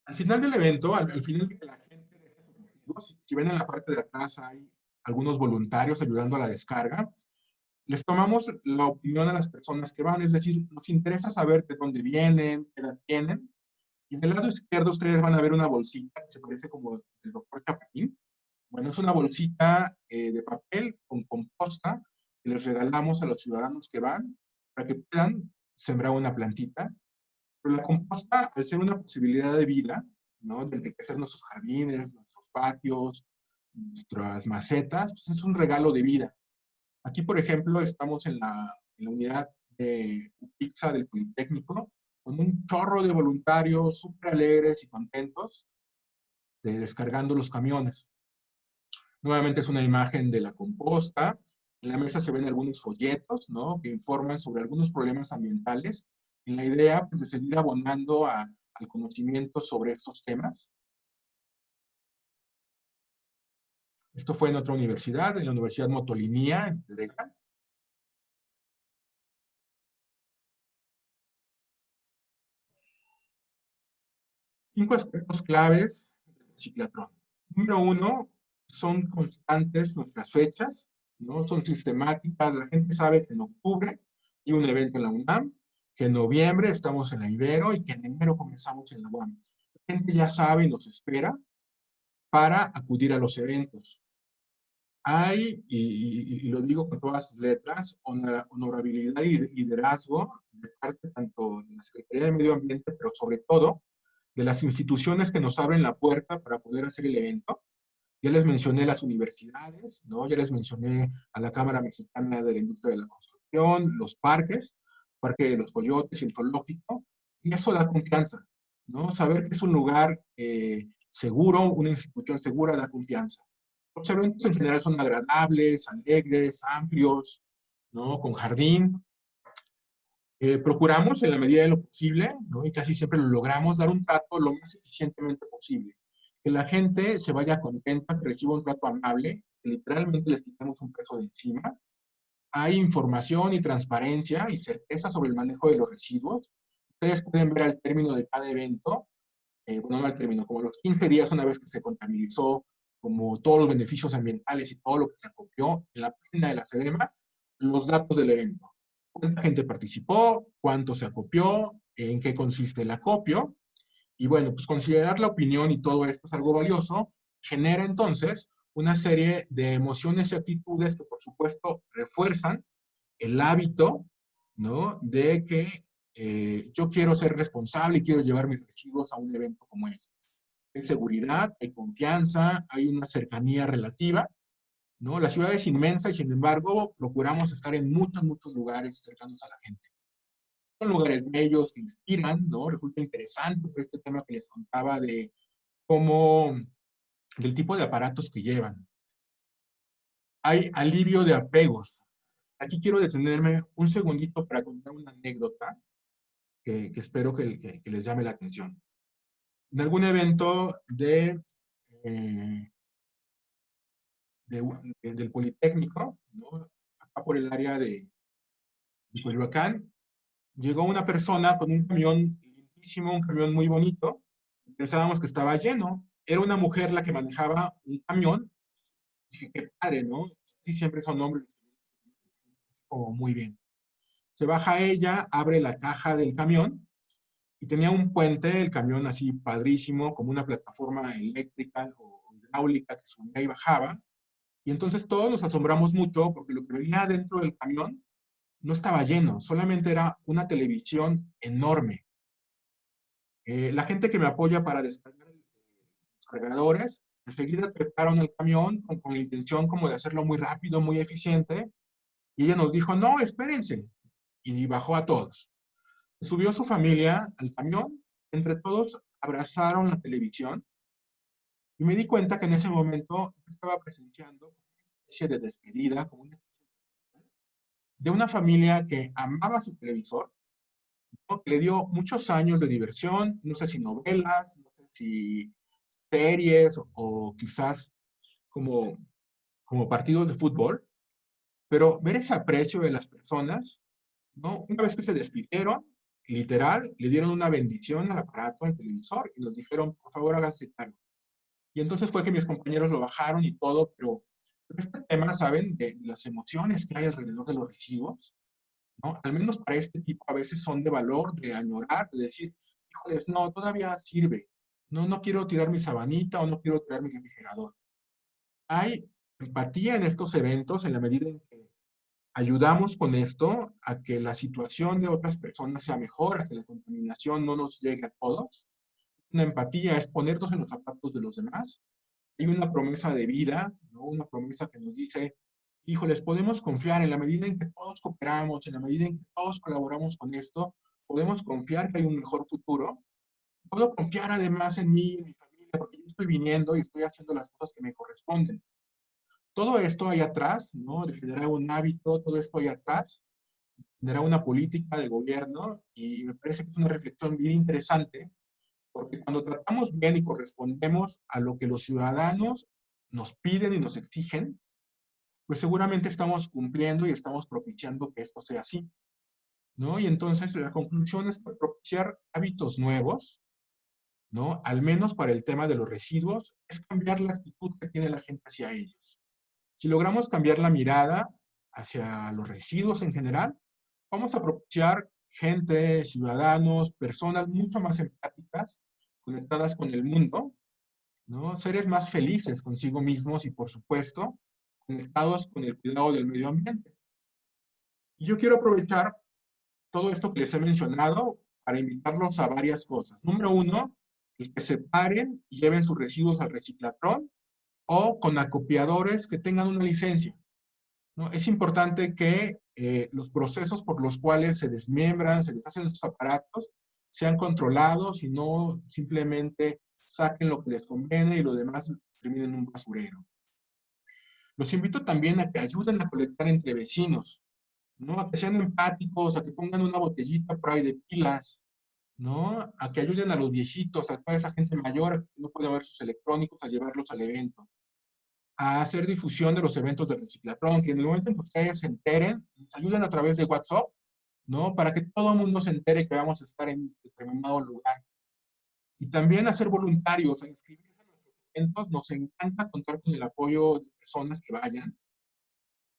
Al final del evento, al final de que la gente deja sus residuos, si ven en la parte de atrás hay algunos voluntarios ayudando a la descarga, les tomamos la opinión a las personas que van, es decir, nos interesa saber de dónde vienen, qué edad tienen, y del lado izquierdo ustedes van a ver una bolsita que se parece como el doctor Chapatín. Bueno, es una bolsita de papel con composta que les regalamos a los ciudadanos que van para que puedan sembrar una plantita. Pero la composta, al ser una posibilidad de vida, ¿no?, de enriquecer nuestros jardines, nuestros patios, nuestras macetas, pues es un regalo de vida. Aquí, por ejemplo, estamos en la unidad de pizza del Politécnico, con un chorro de voluntarios súper alegres y contentos, descargando los camiones. Nuevamente es una imagen de la composta. En la mesa se ven algunos folletos, ¿no?, que informan sobre algunos problemas ambientales, y la idea, pues, de seguir abonando al conocimiento sobre estos temas. Esto fue en otra universidad, en la Universidad Motolinía, en Pedregal. Cinco aspectos claves del ciclatrón. Número uno, son constantes nuestras fechas, ¿no? Son sistemáticas. La gente sabe que en octubre hay un evento en la UNAM, que en noviembre estamos en la Ibero y que en enero comenzamos en la UAM. La gente ya sabe y nos espera para acudir a los eventos. Hay, y lo digo con todas sus letras, honorabilidad y liderazgo de parte tanto de la Secretaría de Medio Ambiente, pero sobre todo de las instituciones que nos abren la puerta para poder hacer el evento. Ya les mencioné las universidades, ¿no? Ya les mencioné a la Cámara Mexicana de la Industria de la Construcción, los parques, Parque de los Coyotes y el Zoológico, y eso da confianza, ¿no? Saber que es un lugar seguro, una institución segura, da confianza. Los eventos en general son agradables, alegres, amplios, ¿no?, con jardín. Procuramos, en la medida de lo posible, ¿no?, y casi siempre lo logramos, dar un trato lo más eficientemente posible. Que la gente se vaya contenta, que reciba un trato amable, que literalmente les quitemos un peso de encima. Hay información y transparencia y certeza sobre el manejo de los residuos. Ustedes pueden ver al término de cada evento, bueno, no al término, como los 15 días una vez que se contabilizó, como todos los beneficios ambientales y todo lo que se acopió en la página de la SEDEMA, los datos del evento. ¿Cuánta gente participó? ¿Cuánto se acopió? ¿En qué consiste el acopio? Y bueno, pues considerar la opinión y todo esto es algo valioso, genera entonces una serie de emociones y actitudes que por supuesto refuerzan el hábito, ¿no?, de que yo quiero ser responsable y quiero llevar mis residuos a un evento como este. Hay seguridad, hay confianza, hay una cercanía relativa, ¿no? La ciudad es inmensa y sin embargo procuramos estar en muchos lugares cercanos a la gente. Son lugares bellos, que inspiran, ¿no? Resulta interesante por este tema que les contaba de cómo, del tipo de aparatos que llevan. Hay alivio de apegos. Aquí quiero detenerme un segundito para contar una anécdota que espero que les llame la atención. En algún evento del Politécnico, ¿no?, acá por el área de Coyoacán, llegó una persona con un camión lindísimo, un camión muy bonito. Pensábamos que estaba lleno. Era una mujer la que manejaba un camión. Dije, qué padre, ¿no? Sí, siempre son hombres. Como muy bien. Se baja ella, abre la caja del camión y tenía un puente, el camión así padrísimo, como una plataforma eléctrica o hidráulica que subía y bajaba. Y entonces todos nos asombramos mucho porque lo que venía dentro del camión no estaba lleno, solamente era una televisión enorme. La gente que me apoya para descargar los cargadores, enseguida treparon el camión con la intención como de hacerlo muy rápido, muy eficiente, y ella nos dijo, no, espérense, y bajó a todos. Subió su familia al camión, entre todos abrazaron la televisión, y me di cuenta que en ese momento estaba presenciando una especie de despedida, como una de una familia que amaba su televisor, ¿no?, que le dio muchos años de diversión, no sé si novelas, no sé si series o quizás como, como partidos de fútbol, pero ver ese aprecio de las personas, ¿no? Una vez que se despidieron, literal, le dieron una bendición al aparato, al televisor, y nos dijeron, por favor, hágase cargo. Y entonces fue que mis compañeros lo bajaron y todo, pero este tema, ¿saben?, de las emociones que hay alrededor de los residuos, ¿no? Al menos para este tipo a veces son de valor, de añorar, de decir, híjoles, no, todavía sirve. No, no quiero tirar mi sabanita o no quiero tirar mi refrigerador. Hay empatía en estos eventos en la medida en que ayudamos con esto a que la situación de otras personas sea mejor, a que la contaminación no nos llegue a todos. Una empatía es ponernos en los zapatos de los demás. Hay una promesa de vida, ¿no?, una promesa que nos dice, híjoles, podemos confiar en la medida en que todos cooperamos, en la medida en que todos colaboramos con esto, podemos confiar que hay un mejor futuro. Puedo confiar además en mí, en mi familia, porque yo estoy viniendo y estoy haciendo las cosas que me corresponden. Todo esto ahí atrás, ¿no? De generar un hábito, todo esto ahí atrás, generar una política de gobierno, y me parece que es una reflexión bien interesante, porque cuando tratamos bien y correspondemos a lo que los ciudadanos nos piden y nos exigen, pues seguramente estamos cumpliendo y estamos propiciando que esto sea así, ¿no? Y entonces la conclusión es que propiciar hábitos nuevos, ¿no? Al menos para el tema de los residuos, es cambiar la actitud que tiene la gente hacia ellos. Si logramos cambiar la mirada hacia los residuos en general, vamos a propiciar gente, ciudadanos, personas mucho más empáticas, conectadas con el mundo, ¿no? Seres más felices consigo mismos y, por supuesto, conectados con el cuidado del medio ambiente. Y yo quiero aprovechar todo esto que les he mencionado para invitarlos a varias cosas. Número uno, el que separen y lleven sus residuos al reciclatrón o con acopiadores que tengan una licencia, ¿no? Es importante que los procesos por los cuales se desmiembran, se deshacen estos aparatos, sean controlados y no simplemente saquen lo que les conviene y lo demás termine en un basurero. Los invito también a que ayuden a colectar entre vecinos, ¿no? A que sean empáticos, a que pongan una botellita por ahí de pilas, ¿no? A que ayuden a los viejitos, a toda esa gente mayor que no puede ver sus electrónicos, a llevarlos al evento. A hacer difusión de los eventos de reciclatrón, que en el momento en que ustedes se enteren, nos ayuden a través de WhatsApp, ¿no? Para que todo el mundo se entere que vamos a estar en determinado lugar. Y también a ser voluntarios, a inscribirse en nuestros eventos. Nos encanta contar con el apoyo de personas que vayan,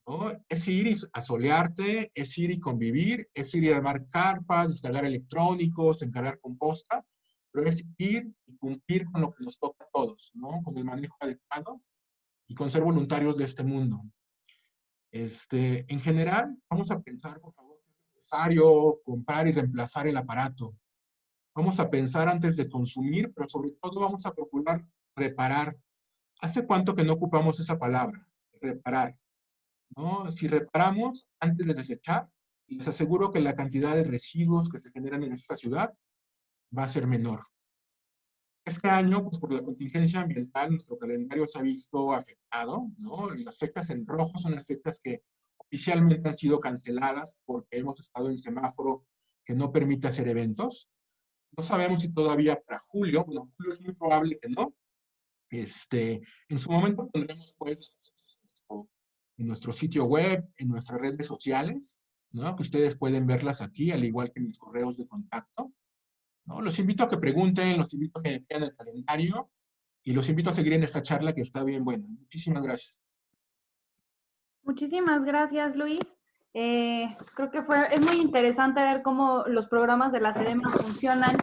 ¿no? Es ir a solearte, es ir y convivir, es ir y armar carpas, descargar electrónicos, encargar composta, pero es ir y cumplir con lo que nos toca a todos, ¿no? Con el manejo adecuado y con ser voluntarios de este mundo. En general, vamos a pensar, por favor, si es necesario comprar y reemplazar el aparato. Vamos a pensar antes de consumir, pero sobre todo vamos a procurar reparar. ¿Hace cuánto que no ocupamos esa palabra? Reparar, ¿no? Si reparamos antes de desechar, les aseguro que la cantidad de residuos que se generan en esta ciudad va a ser menor. Este año, pues por la contingencia ambiental, nuestro calendario se ha visto afectado, ¿no? Las fechas en rojo son las fechas que oficialmente han sido canceladas porque hemos estado en semáforo que no permite hacer eventos. No sabemos si todavía para julio, bueno, julio es muy probable que no. En su momento pondremos pues las fechas en nuestro sitio web, en nuestras redes sociales, ¿no? Que ustedes pueden verlas aquí, al igual que en mis correos de contacto, ¿no? Los invito a que pregunten, los invito a que vean el calendario y los invito a seguir en esta charla que está bien buena. Muchísimas gracias. Muchísimas gracias, Luis. Creo que es muy interesante ver cómo los programas de la SEDEMA funcionan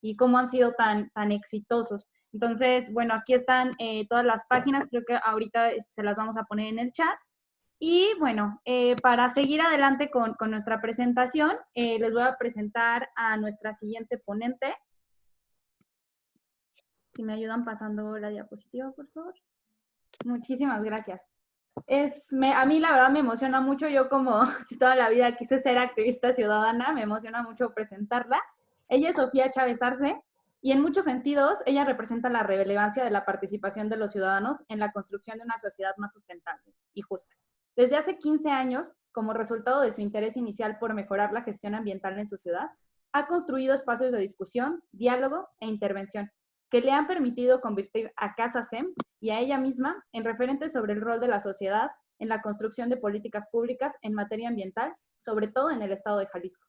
y cómo han sido tan exitosos. Entonces, bueno, aquí están todas las páginas, creo que ahorita se las vamos a poner en el chat. Y bueno, para seguir adelante con nuestra presentación, les voy a presentar a nuestra siguiente ponente. Si me ayudan pasando la diapositiva, por favor. Muchísimas gracias. A mí la verdad me emociona mucho, yo como si toda la vida quise ser activista ciudadana, me emociona mucho presentarla. Ella es Sofía Chávez Arce y en muchos sentidos ella representa la relevancia de la participación de los ciudadanos en la construcción de una sociedad más sustentable y justa. Desde hace 15 años, como resultado de su interés inicial por mejorar la gestión ambiental en su ciudad, ha construido espacios de discusión, diálogo e intervención que le han permitido convertir a Casa SEM y a ella misma en referentes sobre el rol de la sociedad en la construcción de políticas públicas en materia ambiental, sobre todo en el estado de Jalisco.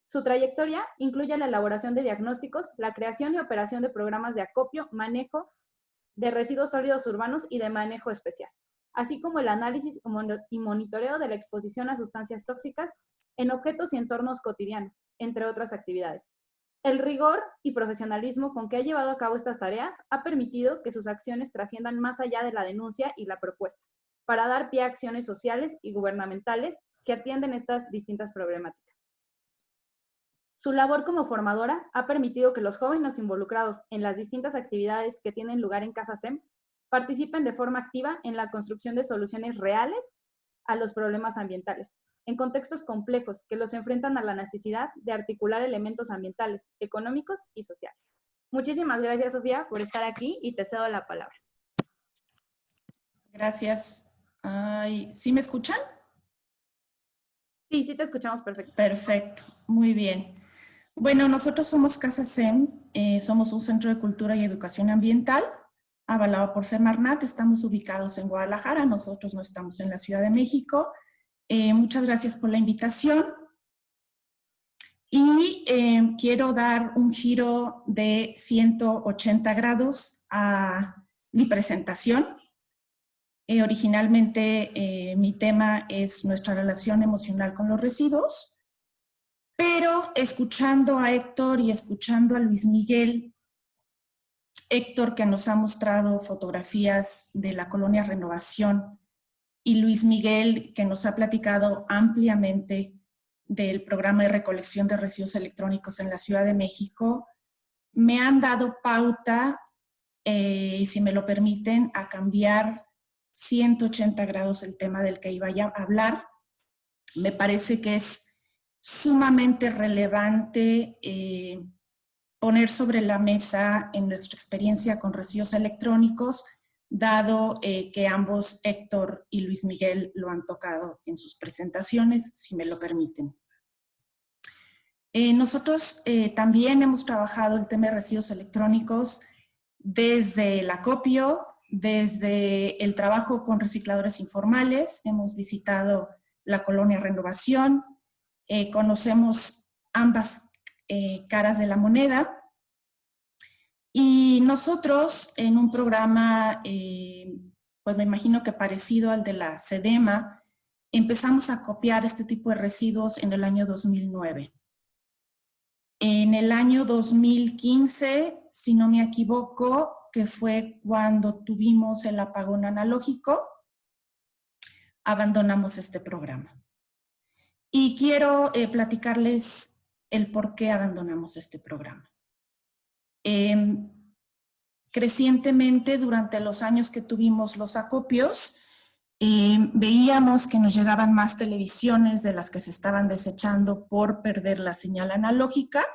Su trayectoria incluye la elaboración de diagnósticos, la creación y operación de programas de acopio, manejo de residuos sólidos urbanos y de manejo especial, así como el análisis y monitoreo de la exposición a sustancias tóxicas en objetos y entornos cotidianos, entre otras actividades. El rigor y profesionalismo con que ha llevado a cabo estas tareas ha permitido que sus acciones trasciendan más allá de la denuncia y la propuesta, para dar pie a acciones sociales y gubernamentales que atienden estas distintas problemáticas. Su labor como formadora ha permitido que los jóvenes involucrados en las distintas actividades que tienen lugar en Casa SEM participen de forma activa en la construcción de soluciones reales a los problemas ambientales, en contextos complejos que los enfrentan a la necesidad de articular elementos ambientales, económicos y sociales. Muchísimas gracias, Sofía, por estar aquí y te cedo la palabra. Gracias. Ay, ¿sí me escuchan? Sí, sí te escuchamos perfecto. Perfecto, muy bien. Bueno, nosotros somos Casa SEM, somos un centro de cultura y educación ambiental, avalado por Semarnat, estamos ubicados en Guadalajara, nosotros no estamos en la Ciudad de México. Muchas gracias por la invitación. Y quiero dar un giro de 180 grados a mi presentación. Originalmente mi tema es nuestra relación emocional con los residuos, pero escuchando a Héctor y escuchando a Luis Miguel, Héctor que nos ha mostrado fotografías de la colonia Renovación y Luis Miguel que nos ha platicado ampliamente del programa de recolección de residuos electrónicos en la Ciudad de México, me han dado pauta, si me lo permiten, a cambiar 180 grados el tema del que iba a hablar. Me parece que es sumamente relevante poner sobre la mesa en nuestra experiencia con residuos electrónicos, dado que ambos, Héctor y Luis Miguel, lo han tocado en sus presentaciones, si me lo permiten. Nosotros también hemos trabajado el tema de residuos electrónicos desde el acopio, desde el trabajo con recicladores informales, hemos visitado la colonia Renovación, conocemos ambas caras de la moneda. Y nosotros en un programa, pues me imagino que parecido al de la SEDEMA, empezamos a copiar este tipo de residuos en el año 2009. En el año 2015, si no me equivoco, que fue cuando tuvimos el apagón analógico, abandonamos este programa. Y quiero platicarles el por qué abandonamos este programa. Crecientemente, durante los años que tuvimos los acopios, veíamos que nos llegaban más televisiones de las que se estaban desechando por perder la señal analógica,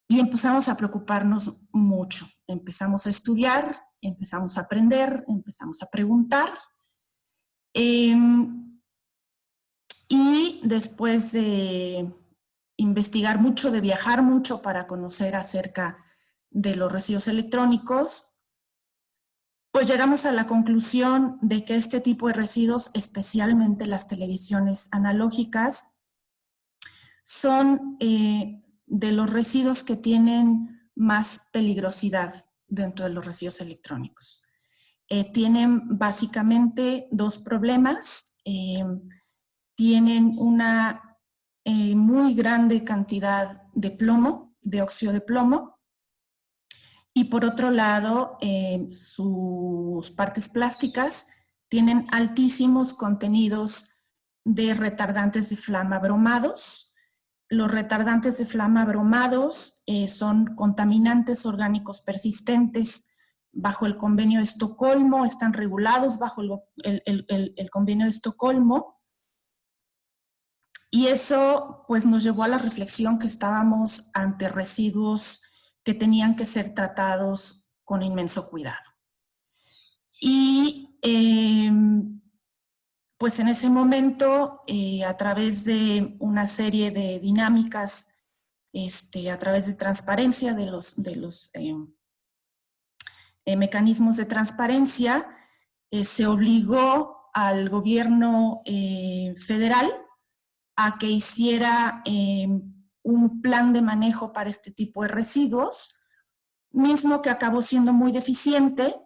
y empezamos a preocuparnos mucho. Empezamos a estudiar, empezamos a aprender, empezamos a preguntar, y después de investigar mucho, de viajar mucho para conocer acerca de los residuos electrónicos, pues llegamos a la conclusión de que este tipo de residuos, especialmente las televisiones analógicas, son de los residuos que tienen más peligrosidad dentro de los residuos electrónicos. Tienen básicamente dos problemas. Tienen una muy grande cantidad de plomo, de óxido de plomo, y por otro lado, sus partes plásticas tienen altísimos contenidos de retardantes de flama bromados. Los retardantes de flama bromados son contaminantes orgánicos persistentes bajo el Convenio de Estocolmo, están regulados bajo el Convenio de Estocolmo. Y eso pues nos llevó a la reflexión que estábamos ante residuos que tenían que ser tratados con inmenso cuidado. Y pues en ese momento, a través de una serie de dinámicas, a través de transparencia, de los mecanismos de transparencia, se obligó al gobierno federal a que hiciera un plan de manejo para este tipo de residuos, mismo que acabó siendo muy deficiente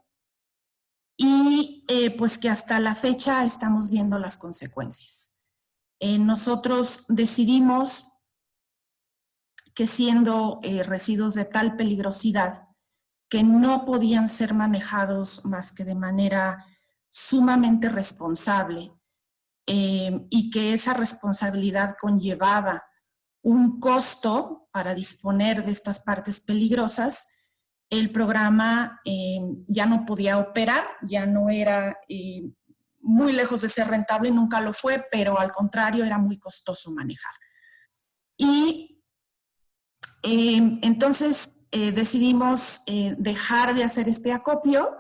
y pues que hasta la fecha estamos viendo las consecuencias. Nosotros decidimos que siendo residuos de tal peligrosidad que no podían ser manejados más que de manera sumamente responsable, y que esa responsabilidad conllevaba un costo para disponer de estas partes peligrosas, el programa ya no podía operar, ya no era muy lejos de ser rentable, nunca lo fue, pero al contrario era muy costoso manejar. Y entonces decidimos dejar de hacer este acopio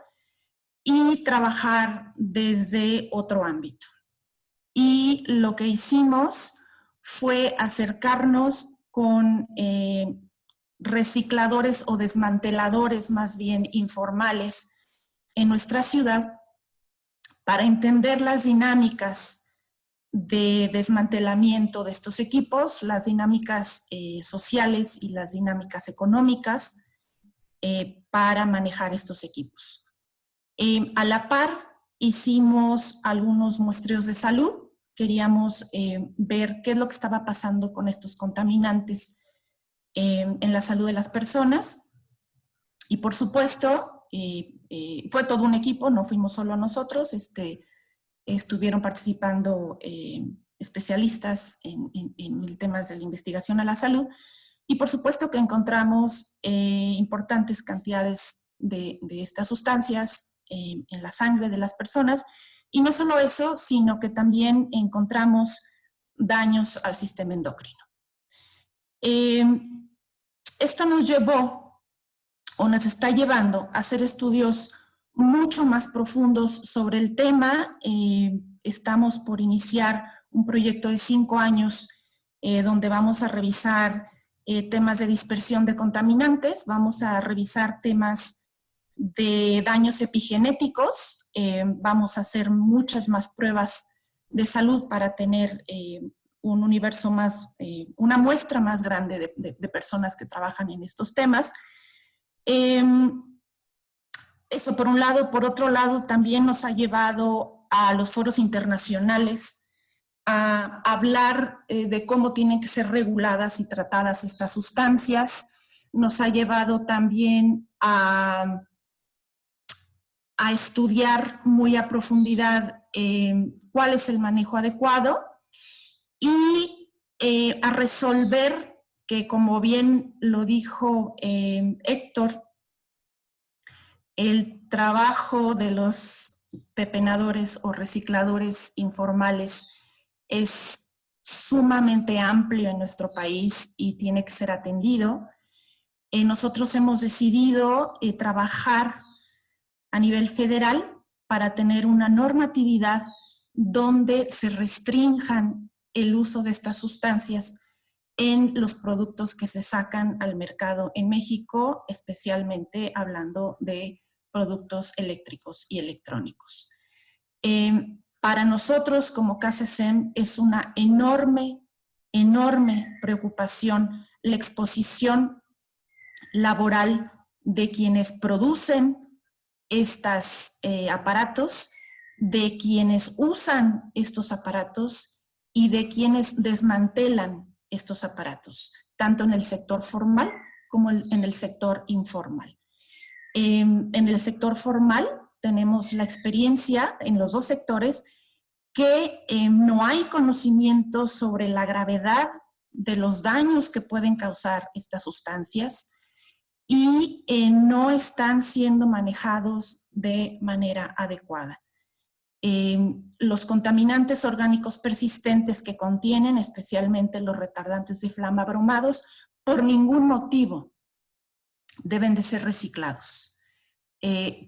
y trabajar desde otro ámbito. Y lo que hicimos fue acercarnos con recicladores o desmanteladores más bien informales en nuestra ciudad para entender las dinámicas de desmantelamiento de estos equipos, las dinámicas sociales y las dinámicas económicas para manejar estos equipos. A la par, hicimos algunos muestreos de salud. Queríamos ver qué es lo que estaba pasando con estos contaminantes en la salud de las personas. Y por supuesto, fue todo un equipo, no fuimos solo nosotros, estuvieron participando especialistas en temas de la investigación a la salud. Y por supuesto que encontramos importantes cantidades de estas sustancias en la sangre de las personas. Y no solo eso, sino que también encontramos daños al sistema endocrino. Esto nos llevó, o nos está llevando, a hacer estudios mucho más profundos sobre el tema. Estamos por iniciar un proyecto de 5 años donde vamos a revisar temas de dispersión de contaminantes, vamos a revisar temas de daños epigenéticos, vamos a hacer muchas más pruebas de salud para tener un universo más, una muestra más grande de personas que trabajan en estos temas. Eso por un lado. Por otro lado, también nos ha llevado a los foros internacionales a hablar de cómo tienen que ser reguladas y tratadas estas sustancias. Nos ha llevado también a estudiar muy a profundidad cuál es el manejo adecuado y a resolver que, como bien lo dijo Héctor, el trabajo de los pepenadores o recicladores informales es sumamente amplio en nuestro país y tiene que ser atendido. Nosotros hemos decidido trabajar a nivel federal para tener una normatividad donde se restrinjan el uso de estas sustancias en los productos que se sacan al mercado en México, especialmente hablando de productos eléctricos y electrónicos. Para nosotros como CASESEM es una enorme preocupación la exposición laboral de quienes producen estos aparatos, de quienes usan estos aparatos y de quienes desmantelan estos aparatos, tanto en el sector formal como en el sector informal. En el sector formal tenemos la experiencia en los dos sectores que no hay conocimiento sobre la gravedad de los daños que pueden causar estas sustancias y no están siendo manejados de manera adecuada. Los contaminantes orgánicos persistentes que contienen, especialmente los retardantes de flama bromados, por ningún motivo deben de ser reciclados.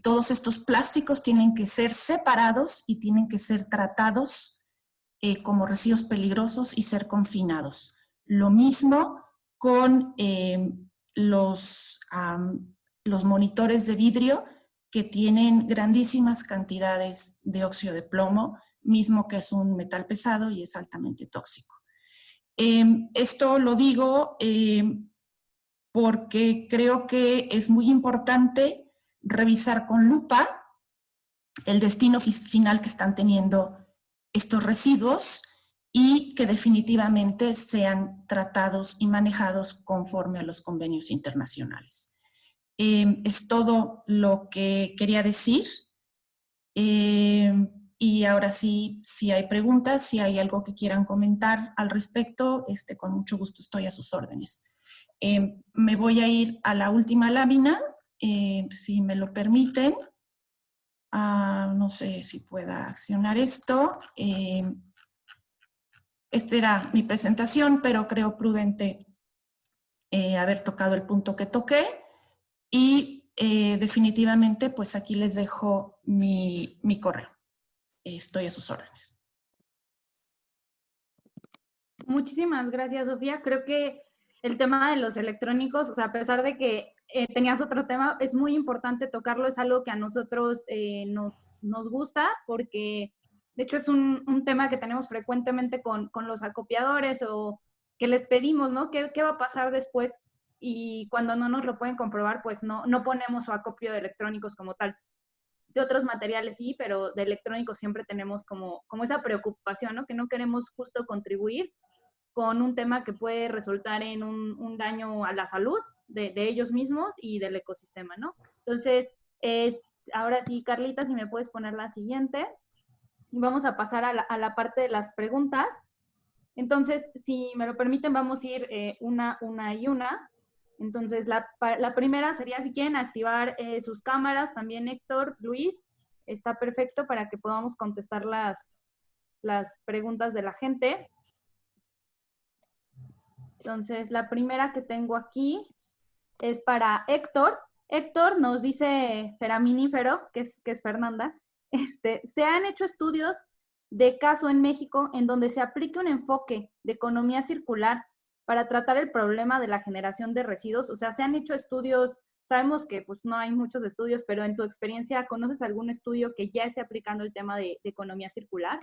Todos estos plásticos tienen que ser separados y tienen que ser tratados como residuos peligrosos y ser confinados. Lo mismo con los monitores de vidrio que tienen grandísimas cantidades de óxido de plomo, mismo que es un metal pesado y es altamente tóxico. Esto lo digo porque creo que es muy importante revisar con lupa el destino final que están teniendo estos residuos y que definitivamente sean tratados y manejados conforme a los convenios internacionales. Es todo lo que quería decir. Y ahora sí, si hay preguntas, si hay algo que quieran comentar al respecto, con mucho gusto estoy a sus órdenes. Me voy a ir a la última lámina, si me lo permiten. No sé si pueda accionar esto. Esta era mi presentación, pero creo prudente haber tocado el punto que toqué. Y definitivamente, pues aquí les dejo mi correo. Estoy a sus órdenes. Muchísimas gracias, Sofía. Creo que el tema de los electrónicos, o sea, a pesar de que tenías otro tema, es muy importante tocarlo, es algo que a nosotros nos gusta, porque de hecho es un tema que tenemos frecuentemente con los acopiadores o que les pedimos, ¿no? ¿Qué va a pasar después? Y cuando no nos lo pueden comprobar, pues no ponemos su acopio de electrónicos como tal. De otros materiales sí, pero de electrónicos siempre tenemos como esa preocupación, ¿no? Que no queremos justo contribuir con un tema que puede resultar en un daño a la salud de ellos mismos y del ecosistema, ¿no? Entonces, ahora sí, Carlita, si me puedes poner la siguiente. Y vamos a pasar a la parte de las preguntas. Entonces, si me lo permiten, vamos a ir una y una. Entonces, la primera sería si quieren activar sus cámaras, también Héctor, Luis, está perfecto para que podamos contestar las preguntas de la gente. Entonces, la primera que tengo aquí es para Héctor. Héctor nos dice Feraminífero, que es Fernanda, se han hecho estudios de caso en México en donde se aplique un enfoque de economía circular para tratar el problema de la generación de residuos. O sea, se han hecho estudios, sabemos que pues no hay muchos estudios, pero en tu experiencia, ¿conoces algún estudio que ya esté aplicando el tema de economía circular?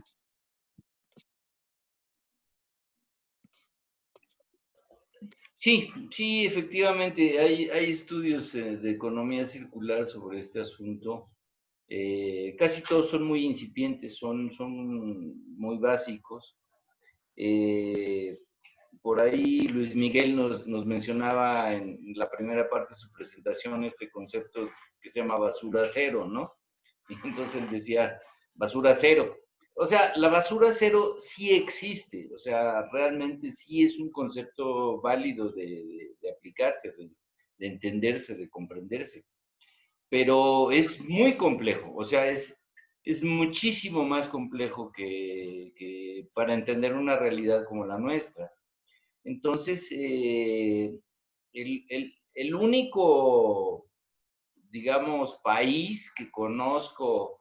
Sí, sí, efectivamente, hay estudios de economía circular sobre este asunto. Casi todos son muy incipientes, son muy básicos. Por ahí Luis Miguel nos mencionaba en la primera parte de su presentación este concepto que se llama basura cero, ¿no? Y entonces él decía, basura cero. O sea, la basura cero sí existe, o sea, realmente sí es un concepto válido de aplicarse, de entenderse, de comprenderse, pero es muy complejo, o sea, es muchísimo más complejo que para entender una realidad como la nuestra. Entonces, el único, digamos, país que conozco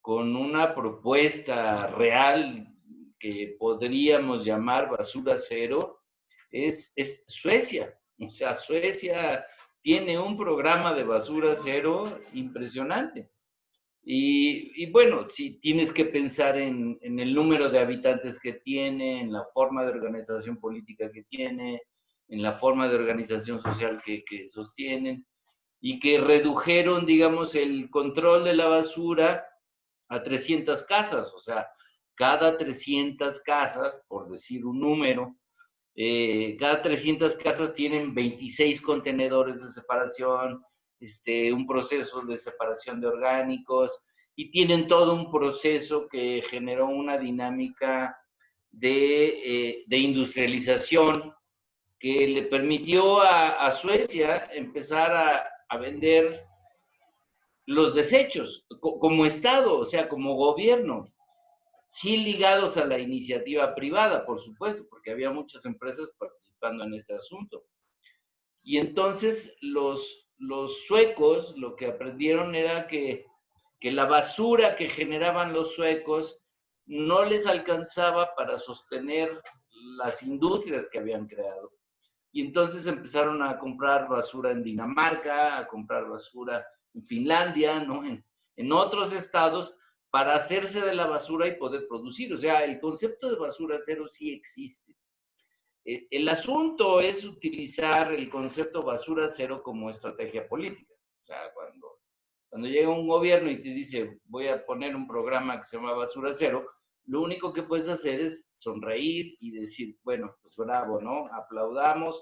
con una propuesta real que podríamos llamar basura cero es Suecia. O sea, Suecia tiene un programa de basura cero impresionante. Y bueno, si tienes que pensar en el número de habitantes que tiene, en la forma de organización política que tiene, en la forma de organización social que sostienen, y que redujeron, digamos, el control de la basura a 300 casas, o sea, cada 300 casas, por decir un número, cada 300 casas tienen 26 contenedores de separación, un proceso de separación de orgánicos, y tienen todo un proceso que generó una dinámica de industrialización que le permitió a Suecia empezar a vender los desechos como Estado, o sea, como gobierno, sí ligados a la iniciativa privada, por supuesto, porque había muchas empresas participando en este asunto. Y entonces los suecos lo que aprendieron era que la basura que generaban los suecos no les alcanzaba para sostener las industrias que habían creado. Y entonces empezaron a comprar basura en Dinamarca, a comprar basura en Finlandia, ¿no? En otros estados, para hacerse de la basura y poder producir. O sea, el concepto de basura cero sí existe. El asunto es utilizar el concepto basura cero como estrategia política. O sea, cuando llega un gobierno y te dice, voy a poner un programa que se llama basura cero, lo único que puedes hacer es sonreír y decir, bueno, pues bravo, ¿no? Aplaudamos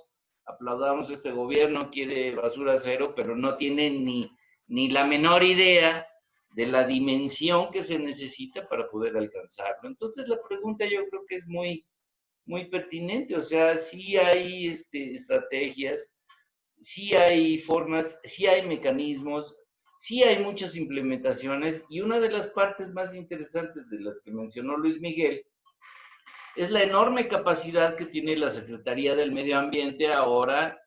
este gobierno, quiere basura cero, pero no tiene ni la menor idea de la dimensión que se necesita para poder alcanzarlo. Entonces la pregunta yo creo que es muy, muy pertinente, o sea, sí hay estrategias, sí hay formas, sí hay mecanismos, sí hay muchas implementaciones y una de las partes más interesantes de las que mencionó Luis Miguel es la enorme capacidad que tiene la Secretaría del Medio Ambiente ahora,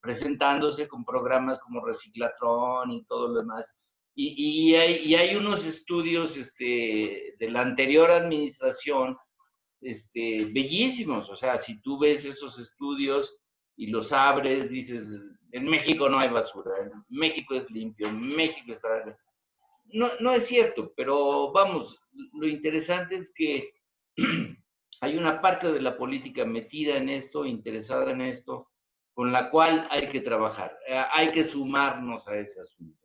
presentándose con programas como Reciclatrón y todo lo demás. Y hay unos estudios de la anterior administración bellísimos. O sea, si tú ves esos estudios y los abres, dices, en México no hay basura, en México es limpio, en México está... No, no es cierto, pero vamos, lo interesante es que hay una parte de la política metida en esto, interesada en esto, con la cual hay que trabajar, hay que sumarnos a ese asunto.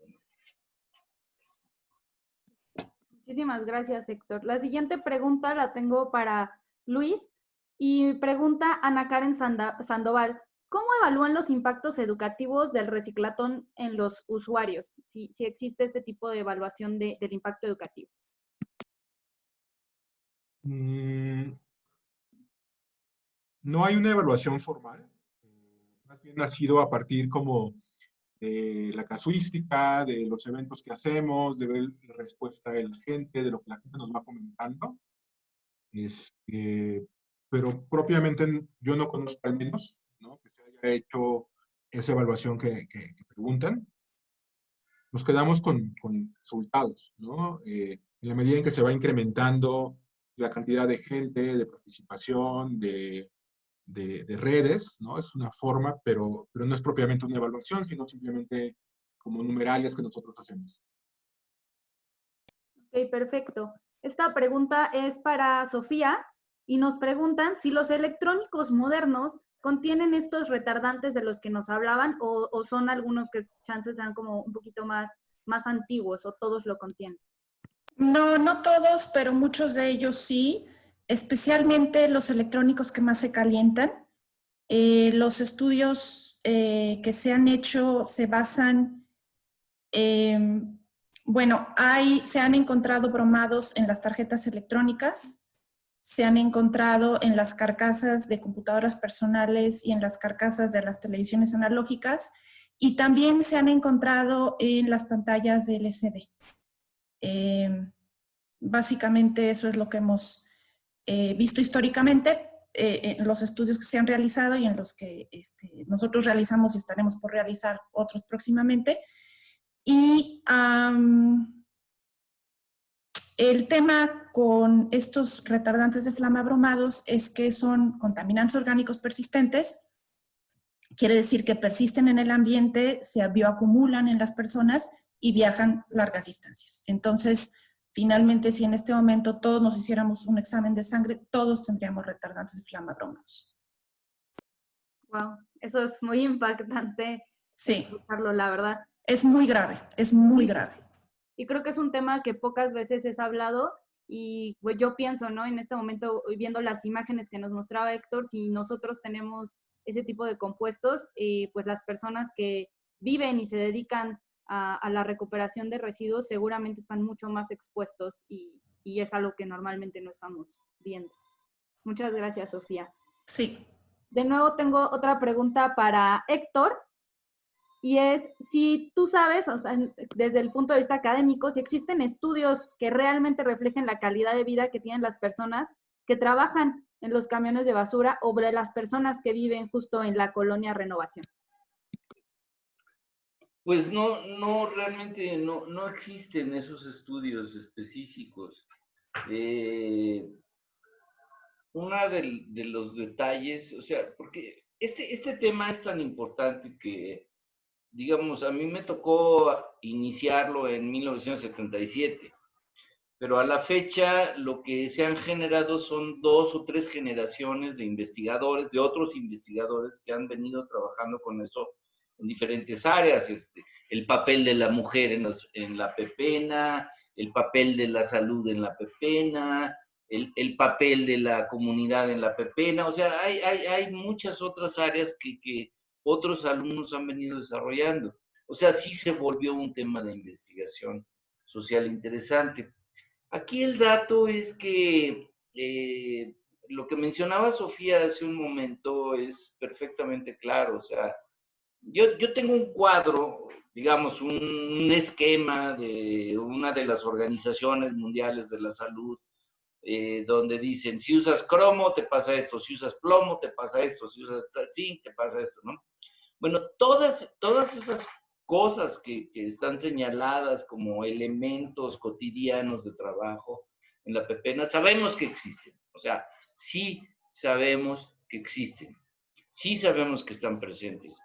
Muchísimas gracias, Héctor. La siguiente pregunta la tengo para Luis y pregunta Ana Karen Sandoval. ¿Cómo evalúan los impactos educativos del reciclatón en los usuarios? Si existe este tipo de evaluación del impacto educativo. No hay una evaluación formal. Más bien ha sido a partir como de la casuística, de los eventos que hacemos, de ver la respuesta de la gente, de lo que la gente nos va comentando. Pero propiamente yo no conozco al menos, ¿no?, que se haya hecho esa evaluación que preguntan. Nos quedamos con resultados, ¿no? En la medida en que se va incrementando la cantidad de gente, de participación, de redes, ¿no? Es una forma, pero no es propiamente una evaluación, sino simplemente como numerales que nosotros hacemos. Ok, perfecto. Esta pregunta es para Sofía y nos preguntan si los electrónicos modernos contienen estos retardantes de los que nos hablaban o son algunos que chances sean como un poquito más antiguos o todos lo contienen. No, no todos, pero muchos de ellos sí, especialmente los electrónicos que más se calientan. Los estudios que se han hecho se basan, bueno, se han encontrado bromados en las tarjetas electrónicas, se han encontrado en las carcasas de computadoras personales y en las carcasas de las televisiones analógicas, y también se han encontrado en las pantallas de LCD. Básicamente eso es lo que hemos visto históricamente en los estudios que se han realizado y en los que nosotros realizamos y estaremos por realizar otros próximamente. Y el tema con estos retardantes de flama bromados es que son contaminantes orgánicos persistentes. Quiere decir que persisten en el ambiente, se bioacumulan en las personas y viajan largas distancias. Entonces, finalmente, si en este momento todos nos hiciéramos un examen de sangre, todos tendríamos retardantes de flama bromados. Wow, eso es muy impactante. Sí. Escucharlo, la verdad. Es muy grave, es muy grave. Y creo que es un tema que pocas veces es hablado y pues yo pienso, ¿no? En este momento, viendo las imágenes que nos mostraba Héctor, si nosotros tenemos ese tipo de compuestos, pues las personas que viven y se dedican a la recuperación de residuos seguramente están mucho más expuestos y es algo que normalmente no estamos viendo. Muchas gracias, Sofía. Sí. De nuevo tengo otra pregunta para Héctor. Y es, si tú sabes, o sea, desde el punto de vista académico, si existen estudios que realmente reflejen la calidad de vida que tienen las personas que trabajan en los camiones de basura o de las personas que viven justo en la colonia Renovación. Pues no, realmente no existen esos estudios específicos. Uno de los detalles, o sea, porque este tema es tan importante que, digamos, a mí me tocó iniciarlo en 1977, pero a la fecha lo que se han generado son 2 o 3 generaciones de investigadores, de otros investigadores que han venido trabajando con esto en diferentes áreas. El papel de la mujer en la pepena, el papel de la salud en la pepena, el papel de la comunidad en la pepena. O sea, hay muchas otras áreas que otros alumnos han venido desarrollando. O sea, sí se volvió un tema de investigación social interesante. Aquí el dato es que lo que mencionaba Sofía hace un momento es perfectamente claro. O sea, yo tengo un cuadro digamos, un esquema de una de las organizaciones mundiales de la salud, donde dicen, si usas cromo te pasa esto, si usas plomo te pasa esto, si usas zinc te pasa esto, ¿no? Bueno, todas esas cosas que están señaladas como elementos cotidianos de trabajo en la pepena, sabemos que existen. O sea, sí sabemos que existen. Sí sabemos que están presentes.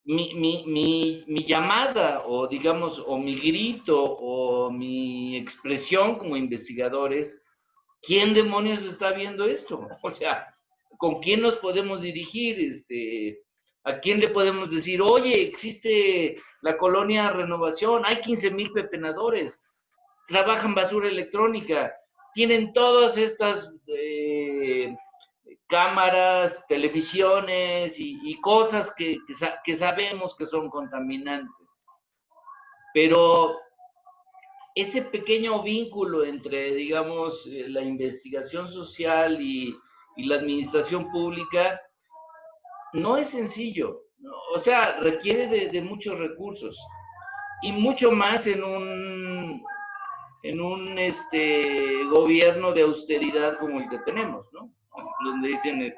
Mi llamada, o digamos, o mi grito, o mi expresión como investigador es, ¿quién demonios está viendo esto? O sea, ¿con quién nos podemos dirigir? ¿A quién le podemos decir, oye, existe la colonia Renovación, hay 15,000 pepenadores, trabajan basura electrónica, tienen todas estas cámaras, televisiones y cosas que sabemos que son contaminantes? Pero ese pequeño vínculo entre, digamos, la investigación social y la administración pública no es sencillo, ¿no? O sea, requiere de muchos recursos y mucho más en un gobierno de austeridad como el que tenemos, ¿no? Donde dicen,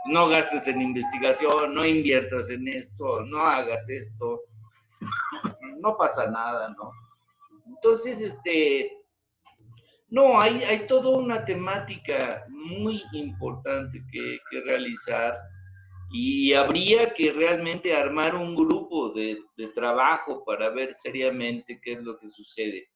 no gastes en investigación, no inviertas en esto, no hagas esto, no pasa nada, ¿no? Entonces, no, hay toda una temática muy importante que realizar, y habría que realmente armar un grupo de trabajo para ver seriamente qué es lo que sucede.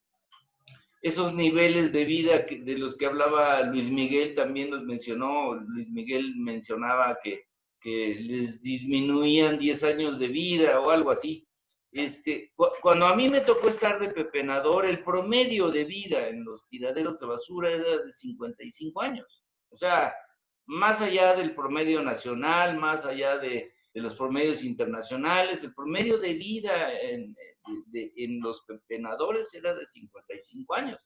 Esos niveles de vida de los que hablaba Luis Miguel también los mencionó. Luis Miguel mencionaba que les disminuían 10 años de vida o algo así. Cuando a mí me tocó estar de pepenador, el promedio de vida en los tiraderos de basura era de 55 años. O sea, más allá del promedio nacional, más allá de los promedios internacionales, el promedio de vida en los pepenadores era de 55 años.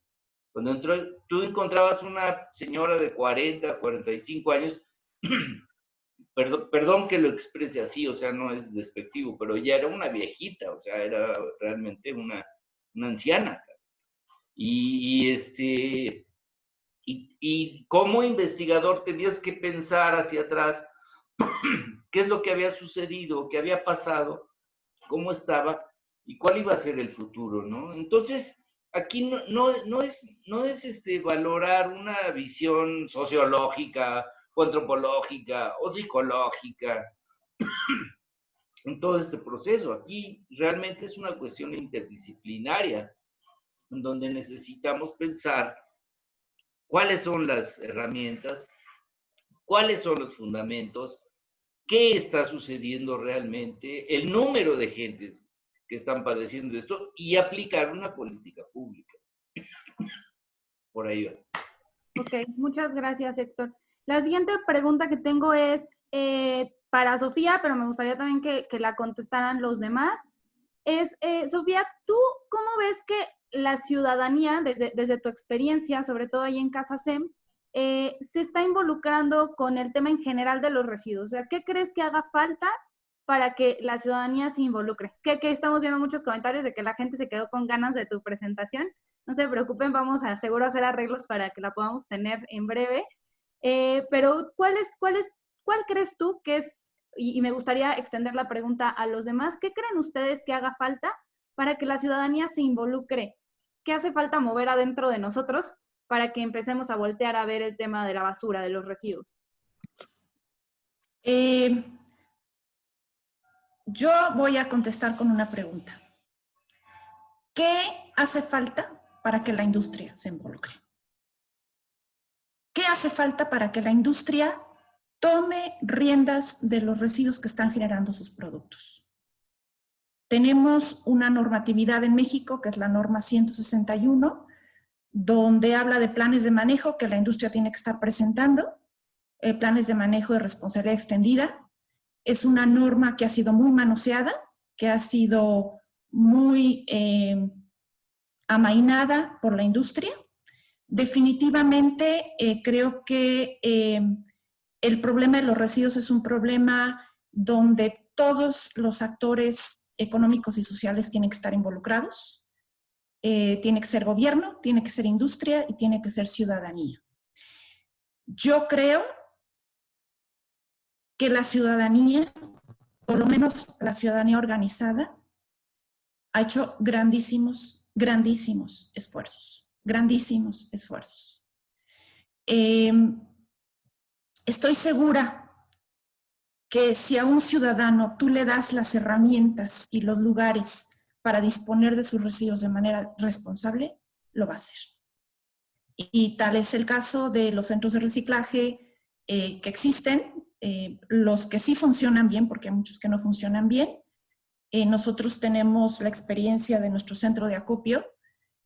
Cuando tú encontrabas una señora de 40, 45 años, perdón que lo exprese así, o sea, no es despectivo, pero ella era una viejita, o sea, era realmente una anciana. Y como investigador tenías que pensar hacia atrás qué es lo que había sucedido, qué había pasado, cómo estaba y cuál iba a ser el futuro, ¿no? Entonces, aquí no es valorar una visión sociológica o antropológica o psicológica en todo este proceso. Aquí realmente es una cuestión interdisciplinaria, en donde necesitamos pensar cuáles son las herramientas, cuáles son los fundamentos, qué está sucediendo realmente, el número de gentes que están padeciendo esto, y aplicar una política pública. Por ahí va. Ok, muchas gracias, Héctor. La siguiente pregunta que tengo es para Sofía, pero me gustaría también que la contestaran los demás. Sofía, ¿tú cómo ves que la ciudadanía, desde tu experiencia, sobre todo ahí en Casa SEM, se está involucrando con el tema en general de los residuos? O sea, ¿qué crees que haga falta para que la ciudadanía se involucre? Es que estamos viendo muchos comentarios de que la gente se quedó con ganas de tu presentación. No se preocupen, vamos a seguro hacer arreglos para que la podamos tener en breve. Pero ¿cuál crees tú que es, y me gustaría extender la pregunta a los demás, ¿qué creen ustedes que haga falta para que la ciudadanía se involucre? ¿Qué hace falta mover adentro de nosotros para que empecemos a voltear a ver el tema de la basura, de los residuos? Yo voy a contestar con una pregunta. ¿Qué hace falta para que la industria se involucre? ¿Qué hace falta para que la industria tome riendas de los residuos que están generando sus productos? Tenemos una normatividad en México, que es la norma 161, donde habla de planes de manejo que la industria tiene que estar presentando, planes de manejo de responsabilidad extendida. Es una norma que ha sido muy manoseada, que ha sido muy amainada por la industria. Definitivamente creo que el problema de los residuos es un problema donde todos los actores económicos y sociales tienen que estar involucrados. Tiene que ser gobierno, tiene que ser industria y tiene que ser ciudadanía. Yo creo que la ciudadanía, por lo menos la ciudadanía organizada, ha hecho grandísimos esfuerzos. Grandísimos esfuerzos. Estoy segura que si a un ciudadano tú le das las herramientas y los lugares para disponer de sus residuos de manera responsable, lo va a hacer. Y tal es el caso de los centros de reciclaje que existen, los que sí funcionan bien, porque hay muchos que no funcionan bien. Nosotros tenemos la experiencia de nuestro centro de acopio,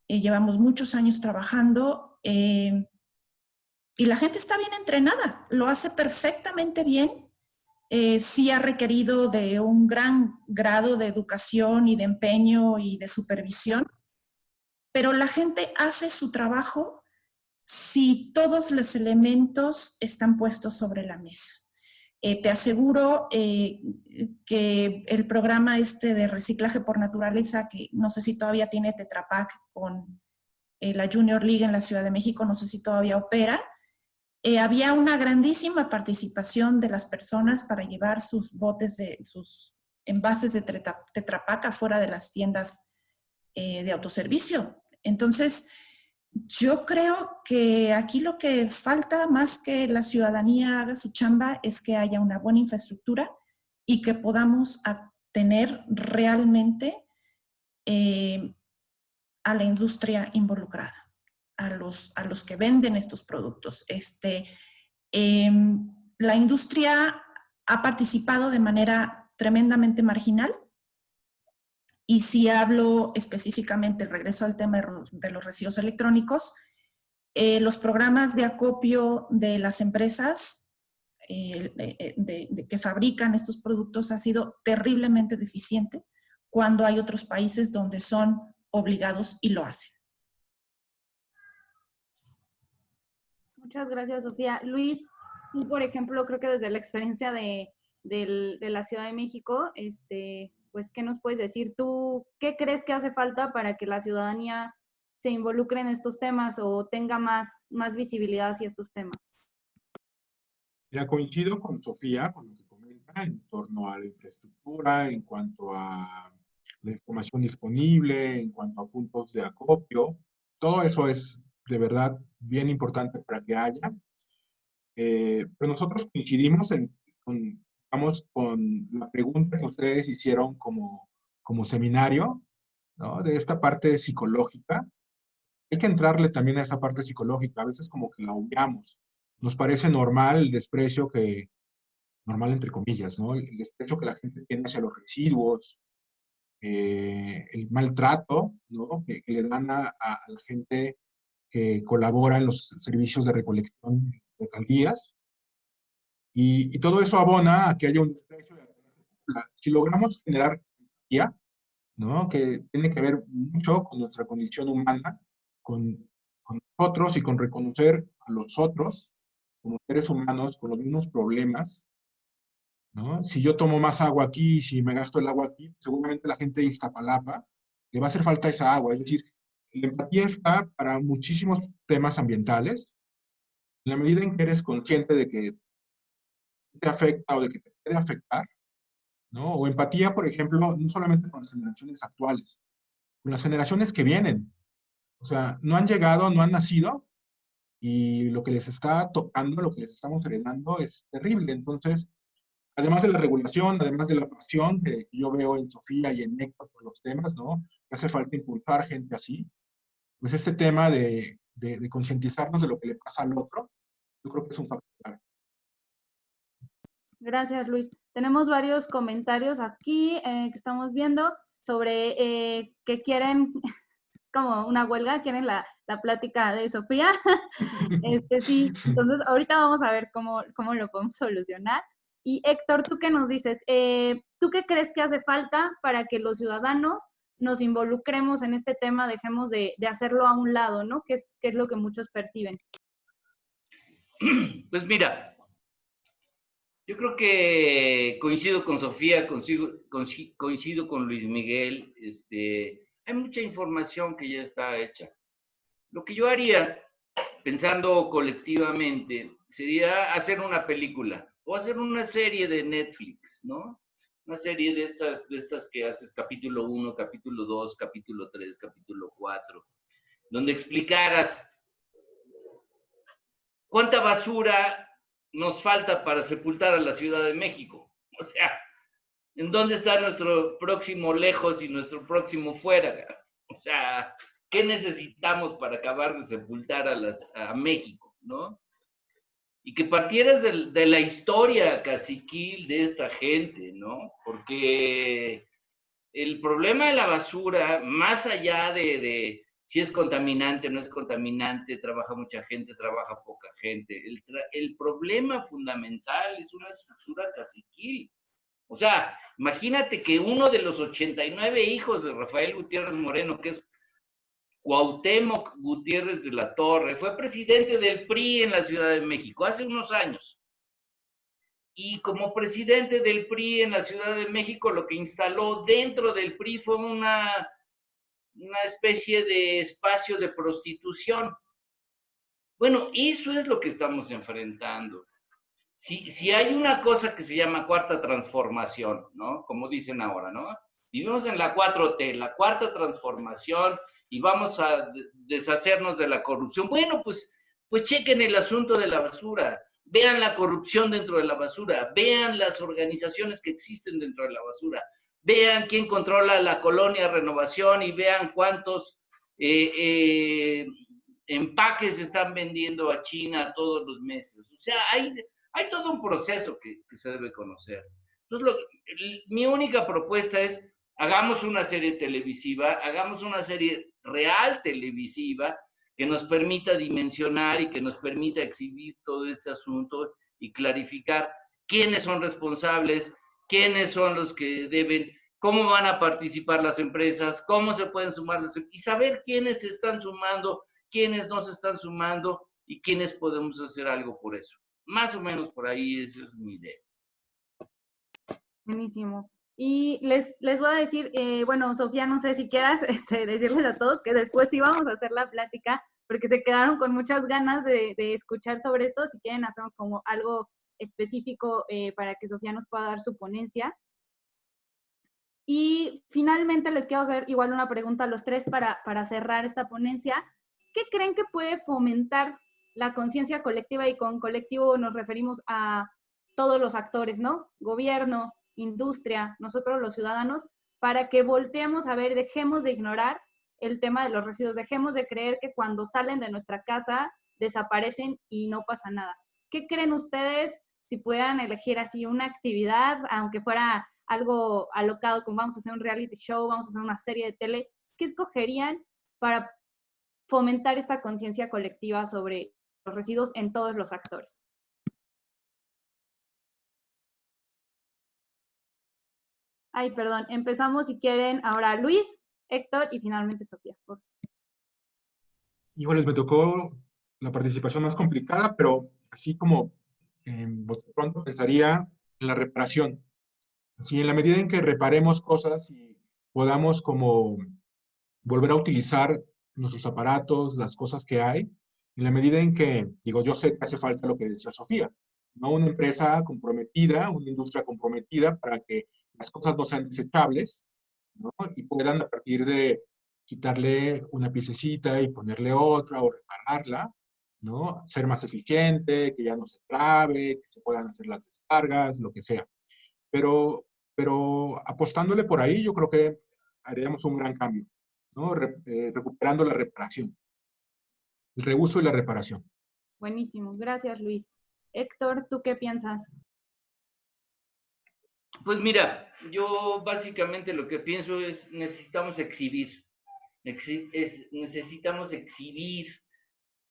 llevamos muchos años trabajando y la gente está bien entrenada, lo hace perfectamente bien. Sí ha requerido de un gran grado de educación y de empeño y de supervisión, pero la gente hace su trabajo si todos los elementos están puestos sobre la mesa. Te aseguro que el programa de reciclaje por naturaleza, que no sé si todavía tiene Tetra Pak con la Junior League en la Ciudad de México, no sé si todavía opera, había una grandísima participación de las personas para llevar sus botes, sus envases de Tetra Pak afuera de las tiendas de autoservicio. Entonces, yo creo que aquí lo que falta, más que la ciudadanía haga su chamba, es que haya una buena infraestructura y que podamos tener realmente a la industria involucrada, a los que venden estos productos. La industria ha participado de manera tremendamente marginal. Y si hablo específicamente, regreso al tema de los residuos electrónicos, los programas de acopio de las empresas que fabrican estos productos ha sido terriblemente deficiente cuando hay otros países donde son obligados y lo hacen. Muchas gracias, Sofía. Luis, tú, por ejemplo, creo que desde la experiencia de la Ciudad de México, pues, ¿qué nos puedes decir? ¿Tú qué crees que hace falta para que la ciudadanía se involucre en estos temas o tenga más visibilidad hacia estos temas? Ya coincido con Sofía, con lo que comenta en torno a la infraestructura, en cuanto a la información disponible, en cuanto a puntos de acopio. Todo eso es de verdad bien importante para que haya. Pero nosotros coincidimos con la pregunta que ustedes hicieron como seminario, ¿no? De esta parte psicológica. Hay que entrarle también a esa parte psicológica. A veces como que la obviamos. Nos parece normal el desprecio normal entre comillas, ¿no? El desprecio que la gente tiene hacia los residuos, el maltrato, ¿no? Que le dan a la gente que colabora en los servicios de recolección de alcaldías. Y todo eso abona a que haya un desprecio. Si logramos generar empatía, ¿no? Que tiene que ver mucho con nuestra condición humana, con nosotros y con reconocer a los otros como seres humanos con los mismos problemas, ¿no? Si yo tomo más agua aquí, si me gasto el agua aquí, seguramente la gente de Iztapalapa le va a hacer falta esa agua. Es decir, la empatía está para muchísimos temas ambientales. En la medida en que eres consciente de que te afecta o de que te puede afectar, ¿no? O empatía, por ejemplo, no solamente con las generaciones actuales, con las generaciones que vienen. O sea, no han llegado, no han nacido, y lo que les está tocando, lo que les estamos heredando es terrible. Entonces, además de la regulación, además de la pasión que yo veo en Sofía y en Héctor por los temas, ¿no? Que hace falta impulsar gente así. Pues este tema de concientizarnos de lo que le pasa al otro, yo creo que es un factor clave. Gracias, Luis. Tenemos varios comentarios aquí que estamos viendo sobre que quieren, es como una huelga, quieren la plática de Sofía. Sí, entonces ahorita vamos a ver cómo lo podemos solucionar. Y Héctor, ¿tú qué nos dices? ¿Tú qué crees que hace falta para que los ciudadanos nos involucremos en este tema, dejemos de hacerlo a un lado, ¿no? ¿Qué es lo que muchos perciben? Pues mira, Yo creo que coincido con Sofía, coincido con Luis Miguel. Hay mucha información que ya está hecha. Lo que yo haría, pensando colectivamente, sería hacer una película o hacer una serie de Netflix, ¿no? Una serie de estas que haces capítulo 1, capítulo 2, capítulo 3, capítulo 4, donde explicaras cuánta basura nos falta para sepultar a la Ciudad de México. O sea, ¿en dónde está nuestro próximo lejos y nuestro próximo fuera? O sea, ¿qué necesitamos para acabar de sepultar a México, no? Y que partieras de la historia caciquil de esta gente, ¿no? Porque el problema de la basura, más allá de si es contaminante o no es contaminante, trabaja mucha gente, trabaja poca gente, el problema fundamental es una estructura caciquil. O sea, imagínate que uno de los 89 hijos de Rafael Gutiérrez Moreno, que es Cuauhtémoc Gutiérrez de la Torre, fue presidente del PRI en la Ciudad de México hace unos años. Y como presidente del PRI en la Ciudad de México, lo que instaló dentro del PRI fue una especie de espacio de prostitución. Bueno, eso es lo que estamos enfrentando. Si hay una cosa que se llama cuarta transformación, ¿no? Como dicen ahora, ¿no? Vivimos en la 4T, la cuarta transformación, y vamos a deshacernos de la corrupción. Bueno, pues chequen el asunto de la basura, vean la corrupción dentro de la basura, vean las organizaciones que existen dentro de la basura, vean quién controla la colonia Renovación y vean cuántos empaques están vendiendo a China todos los meses. O sea, hay todo un proceso que se debe conocer. Entonces, mi única propuesta es, hagamos una serie televisiva, hagamos una serie real televisiva que nos permita dimensionar y que nos permita exhibir todo este asunto y clarificar quiénes son responsables, quiénes son los que deben, cómo van a participar las empresas, cómo se pueden sumar y saber quiénes se están sumando, quiénes no se están sumando y quiénes podemos hacer algo por eso. Más o menos por ahí esa es mi idea. Buenísimo. Y les voy a decir, bueno, Sofía, no sé si quieras decirles a todos que después sí vamos a hacer la plática, porque se quedaron con muchas ganas de escuchar sobre esto. Si quieren, hacemos como algo específico para que Sofía nos pueda dar su ponencia. Y finalmente les quiero hacer igual una pregunta a los tres para cerrar esta ponencia. ¿Qué creen que puede fomentar la conciencia colectiva? Y con colectivo nos referimos a todos los actores, ¿no? Gobierno, industria, nosotros los ciudadanos, para que volteemos a ver, dejemos de ignorar el tema de los residuos, dejemos de creer que cuando salen de nuestra casa desaparecen y no pasa nada. ¿Qué creen ustedes si pudieran elegir así una actividad, aunque fuera algo alocado, como vamos a hacer un reality show, vamos a hacer una serie de tele, qué escogerían para fomentar esta conciencia colectiva sobre los residuos en todos los actores? Ay, perdón, empezamos si quieren ahora Luis, Héctor y finalmente Sofía. Igual me tocó la participación más complicada, pero así como pronto pensaría en la reparación. Así, en la medida en que reparemos cosas y podamos como volver a utilizar nuestros aparatos, las cosas que hay, en la medida en que, digo, yo sé que hace falta lo que decía Sofía, ¿no? Una empresa comprometida, una industria comprometida para que las cosas no sean desechables, ¿no? Y puedan a partir de quitarle una piececita y ponerle otra o repararla, ¿no? Ser más eficiente, que ya no se trabe, que se puedan hacer las descargas, lo que sea. Pero apostándole por ahí, yo creo que haríamos un gran cambio, ¿no? Recuperando la reparación, el reuso y la reparación. Buenísimo, gracias Luis. Héctor, ¿tú qué piensas? Pues mira, yo básicamente lo que pienso es necesitamos exhibir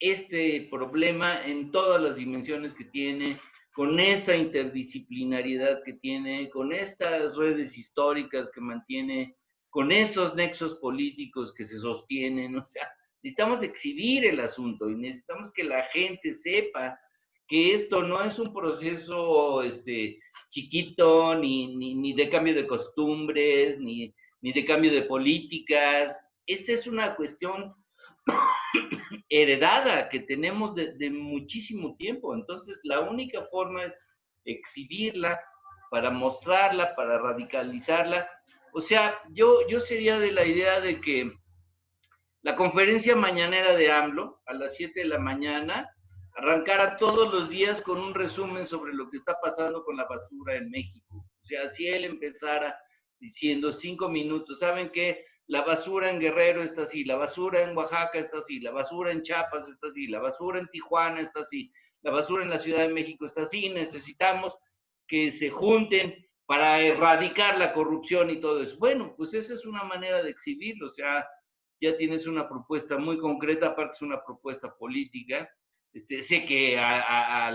este problema en todas las dimensiones que tiene, con esta interdisciplinariedad que tiene, con estas redes históricas que mantiene, con estos nexos políticos que se sostienen. O sea, necesitamos exhibir el asunto y necesitamos que la gente sepa que esto no es un proceso chiquito, ni de cambio de costumbres, ni de cambio de políticas. Esta es una cuestión heredada que tenemos de muchísimo tiempo. Entonces, la única forma es exhibirla, para mostrarla, para radicalizarla. O sea, yo sería de la idea de que la conferencia mañanera de AMLO, a las 7 de la mañana, arrancara todos los días con un resumen sobre lo que está pasando con la basura en México. O sea, si él empezara diciendo 5 minutos, ¿saben qué? La basura en Guerrero está así, la basura en Oaxaca está así, la basura en Chiapas está así, la basura en Tijuana está así, la basura en la Ciudad de México está así, necesitamos que se junten para erradicar la corrupción y todo eso. Bueno, pues esa es una manera de exhibirlo, o sea, ya tienes una propuesta muy concreta, aparte es una propuesta política. Sé que a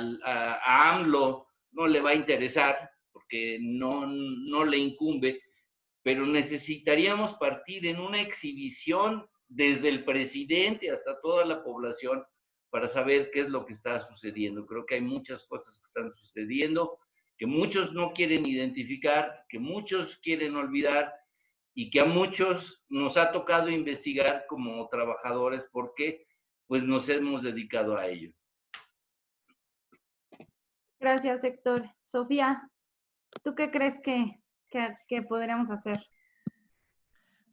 AMLO no le va a interesar, porque no le incumbe, pero necesitaríamos partir en una exhibición desde el presidente hasta toda la población para saber qué es lo que está sucediendo. Creo que hay muchas cosas que están sucediendo, que muchos no quieren identificar, que muchos quieren olvidar, y que a muchos nos ha tocado investigar como trabajadores porque pues nos hemos dedicado a ello. Gracias, Héctor. Sofía, ¿tú qué crees que podríamos hacer?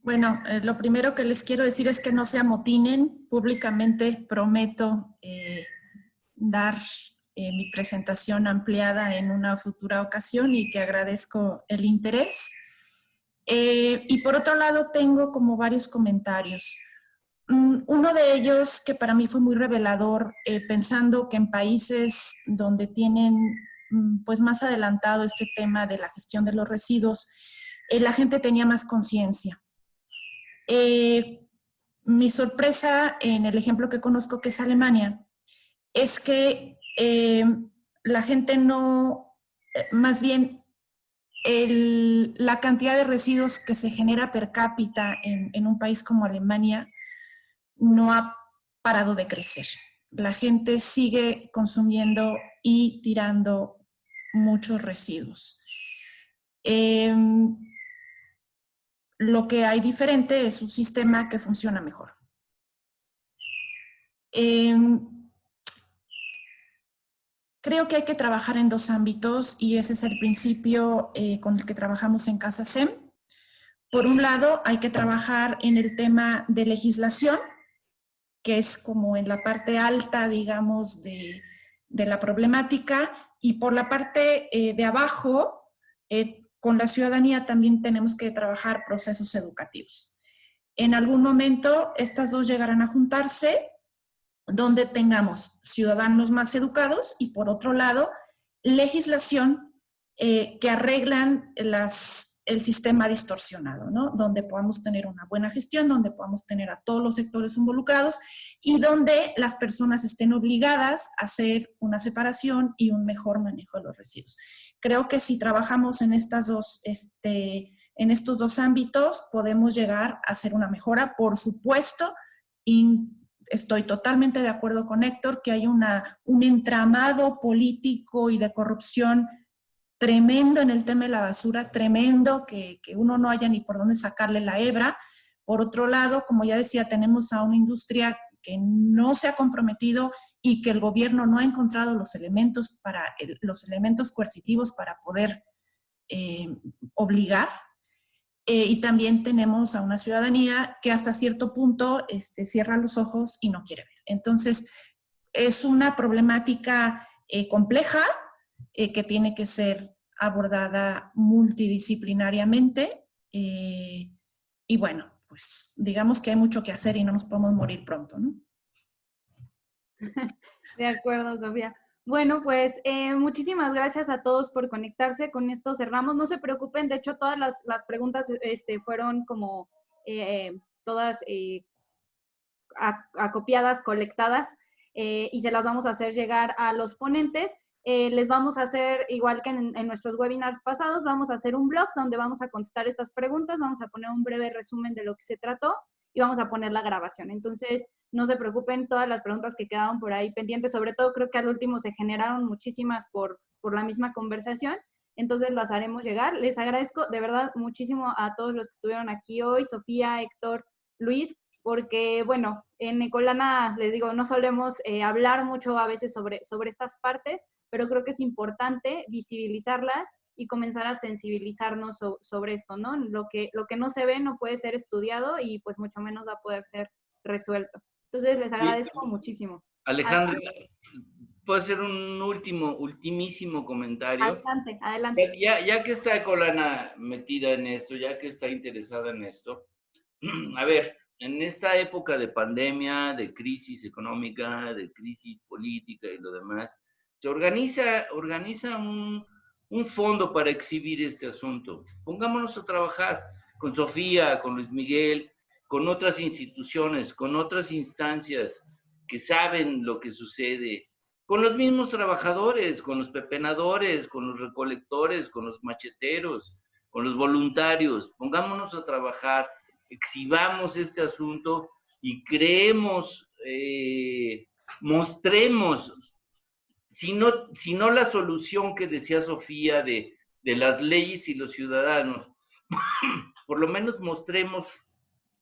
Bueno, lo primero que les quiero decir es que no se amotinen. Públicamente prometo dar mi presentación ampliada en una futura ocasión y que agradezco el interés. Y por otro lado, tengo como varios comentarios. Uno de ellos que para mí fue muy revelador, pensando que en países donde tienen pues más adelantado este tema de la gestión de los residuos, la gente tenía más conciencia. Mi sorpresa en el ejemplo que conozco, que es Alemania, es que la gente no, más bien la cantidad de residuos que se genera per cápita en un país como Alemania no ha parado de crecer. La gente sigue consumiendo y tirando muchos residuos. Lo que hay diferente es un sistema que funciona mejor. Creo que hay que trabajar en dos ámbitos y ese es el principio con el que trabajamos en Casa SEM. Por un lado, hay que trabajar en el tema de legislación, que es como en la parte alta, digamos, de la problemática, y por la parte de abajo, con la ciudadanía también tenemos que trabajar procesos educativos. En algún momento estas dos llegarán a juntarse, donde tengamos ciudadanos más educados y por otro lado, legislación que arreglan el sistema distorsionado, ¿no? Donde podamos tener una buena gestión, donde podamos tener a todos los sectores involucrados y donde las personas estén obligadas a hacer una separación y un mejor manejo de los residuos. Creo que si trabajamos en estos dos ámbitos, podemos llegar a hacer una mejora, por supuesto, y estoy totalmente de acuerdo con Héctor, que hay un entramado político y de corrupción tremendo en el tema de la basura, tremendo, que uno no haya ni por dónde sacarle la hebra. Por otro lado, como ya decía, tenemos a una industria que no se ha comprometido y que el gobierno no ha encontrado los elementos coercitivos para poder obligar. Y también tenemos a una ciudadanía que hasta cierto punto cierra los ojos y no quiere ver. Entonces, es una problemática compleja que tiene que ser abordada multidisciplinariamente. Y bueno, pues digamos que hay mucho que hacer y no nos podemos morir pronto, ¿no? De acuerdo, Sofía. Bueno, pues muchísimas gracias a todos por conectarse. Con esto cerramos. No se preocupen, de hecho todas las preguntas fueron como todas acopiadas, colectadas, y se las vamos a hacer llegar a los ponentes. Les vamos a hacer, igual que en nuestros webinars pasados, vamos a hacer un blog donde vamos a contestar estas preguntas, vamos a poner un breve resumen de lo que se trató y vamos a poner la grabación. Entonces, no se preocupen, todas las preguntas que quedaron por ahí pendientes, sobre todo creo que al último se generaron muchísimas por la misma conversación, entonces las haremos llegar. Les agradezco de verdad muchísimo a todos los que estuvieron aquí hoy, Sofía, Héctor, Luis, porque, bueno, en Ecolana, les digo, no solemos hablar mucho a veces sobre estas partes, pero creo que es importante visibilizarlas y comenzar a sensibilizarnos sobre esto, ¿no? Lo que no se ve no puede ser estudiado y pues mucho menos va a poder ser resuelto. Entonces, les agradezco muchísimo. Alejandra, ¿puedo hacer un ultimísimo comentario? Adelante, adelante. Ya que está Ecolana metida en esto, ya que está interesada en esto, a ver, en esta época de pandemia, de crisis económica, de crisis política y lo demás, se organiza un fondo para exhibir este asunto. Pongámonos a trabajar con Sofía, con Luis Miguel, con otras instituciones, con otras instancias que saben lo que sucede, con los mismos trabajadores, con los pepenadores, con los recolectores, con los macheteros, con los voluntarios. Pongámonos a trabajar, exhibamos este asunto y creemos, mostremos, si no la solución que decía Sofía de las leyes y los ciudadanos, por lo menos mostremos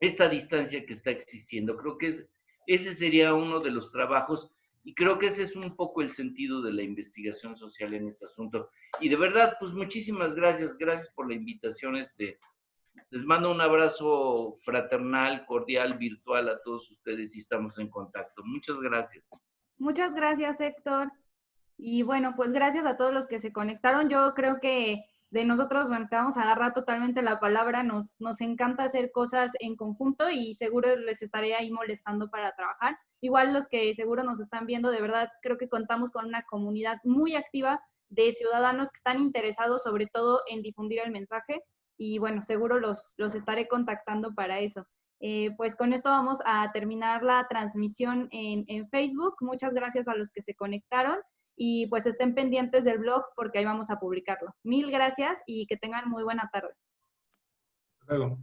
esta distancia que está existiendo. Creo que ese sería uno de los trabajos y creo que ese es un poco el sentido de la investigación social en este asunto. Y de verdad, pues muchísimas gracias por la invitación. Les mando un abrazo fraternal, cordial, virtual a todos ustedes y estamos en contacto. Muchas gracias. Muchas gracias, Héctor. Y bueno, pues gracias a todos los que se conectaron. Yo creo que de nosotros, bueno, te vamos a agarrar totalmente la palabra. Nos encanta hacer cosas en conjunto y seguro les estaré ahí molestando para trabajar. Igual los que seguro nos están viendo, de verdad, creo que contamos con una comunidad muy activa de ciudadanos que están interesados sobre todo en difundir el mensaje. Y bueno, seguro los estaré contactando para eso. Pues con esto vamos a terminar la transmisión en Facebook. Muchas gracias a los que se conectaron y pues estén pendientes del blog porque ahí vamos a publicarlo. Mil gracias y que tengan muy buena tarde. Hasta luego.